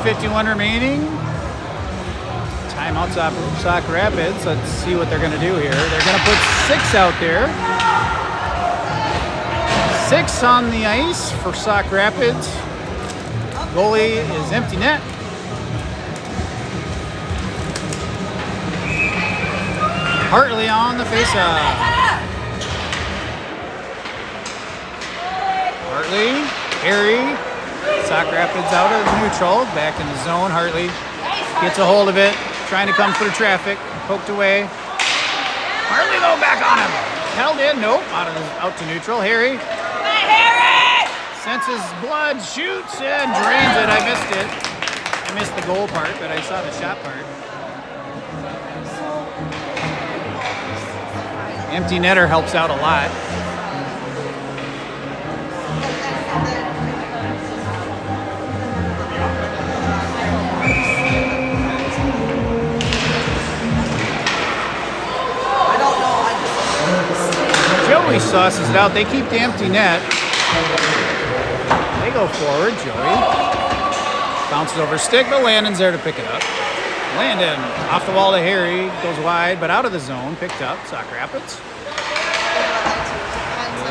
.51 remaining. Timeout Sauk Rapids. Let's see what they're going to do here. They're going to put 6 out there. 6 on the ice for Sauk Rapids. Goalie is empty net. Hartley on the faceoff. Hartley, Harry. Sauk Rapids out of neutral, back in the zone. Hartley gets a hold of it, trying to come through traffic, poked away. Hartley though back on him, held in, nope, out to neutral. Harry senses blood, shoots and drains it. I missed it. I missed the goal part, but I saw the shot part. Empty netter helps out a lot. Joey sauces it out. They keep the empty net. They go forward. Joey bounces over stick, but Landon's there to pick it up. Landon off the wall to Harry, goes wide, but out of the zone. Picked up. Sauk Rapids.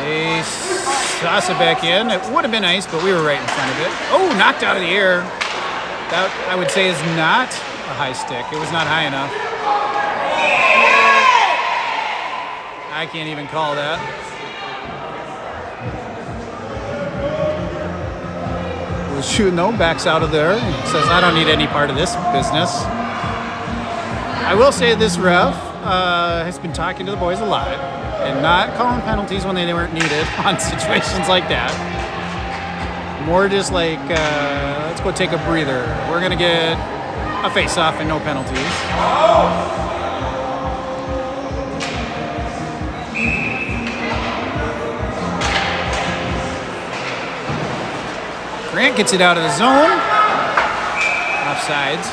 They sauce it back in. It would have been ice, but we were right in front of it. Oh, knocked out of the air. That, I would say, is not a high stick. It was not high enough. I can't even call that. Was shooting though, backs out of there. Says, I don't need any part of this business. I will say this ref has been talking to the boys a lot and not calling penalties when they weren't needed on situations like that. More just like, let's go take a breather. We're going to get a face-off and no penalties. Grant gets it out of the zone. Offsides.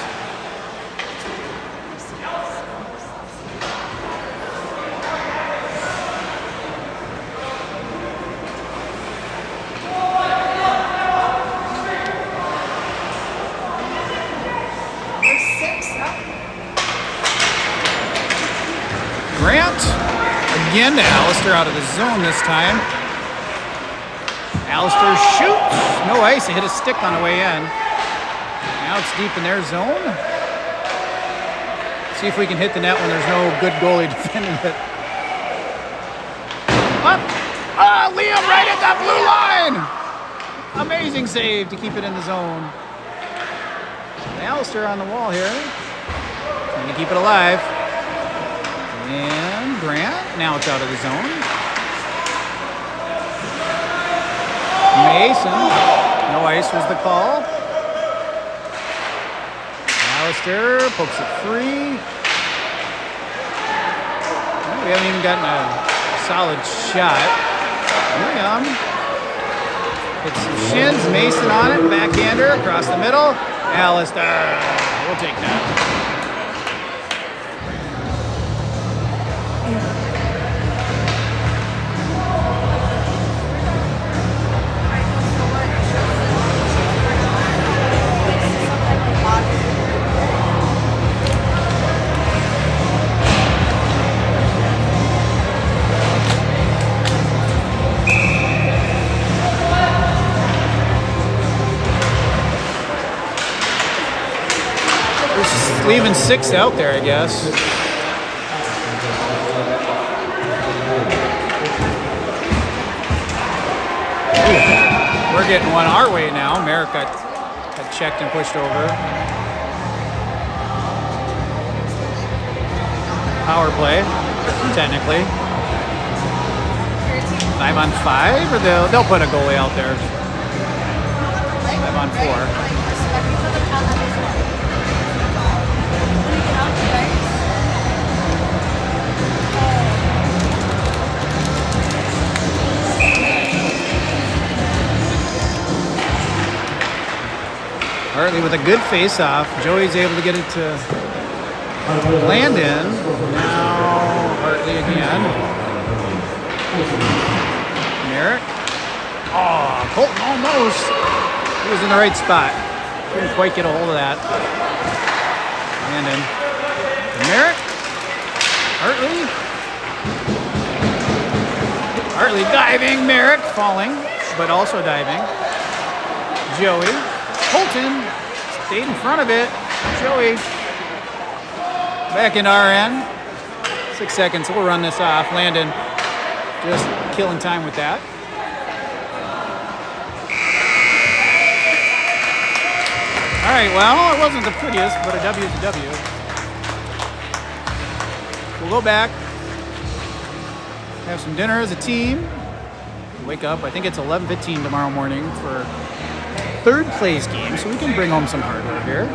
Grant again to Alistair out of the zone this time. Alistair shoots. No ice. It hit a stick on the way in. Now it's deep in their zone. See if we can hit the net when there's no good goalie defending it. Up! Liam right at that blue line! Amazing save to keep it in the zone. Alistair on the wall here. Trying to keep it alive. And Grant. Now it's out of the zone. Mason, no ice was the call. Alistair pokes it free. Well, we haven't even gotten a solid shot. William hits some shins, Mason on it, backhander across the middle. Alistair, we'll take that. Leaving 6th out there, I guess. Ooh, we're getting one our way now. Merrick got checked and pushed over. Power play, technically. 5 on 5, or they'll put a goalie out there. 5 on 4. Hartley with a good face-off. Joey's able to get it to Landon. Now Hartley again. Merrick. Oh, Colton almost. He was in the right spot. Couldn't quite get a hold of that. Landon. Merrick. Hartley. Hartley diving. Merrick falling, but also diving. Joey. Colton stayed in front of it. Joey back into our end. 6 seconds. We'll run this off. Landon just killing time with that. All right. Well, it wasn't the prettiest, but a W is a W. We'll go back, have some dinner as a team. Wake up. I think it's 11:15 tomorrow morning for third place game, so we can bring home some hardware here.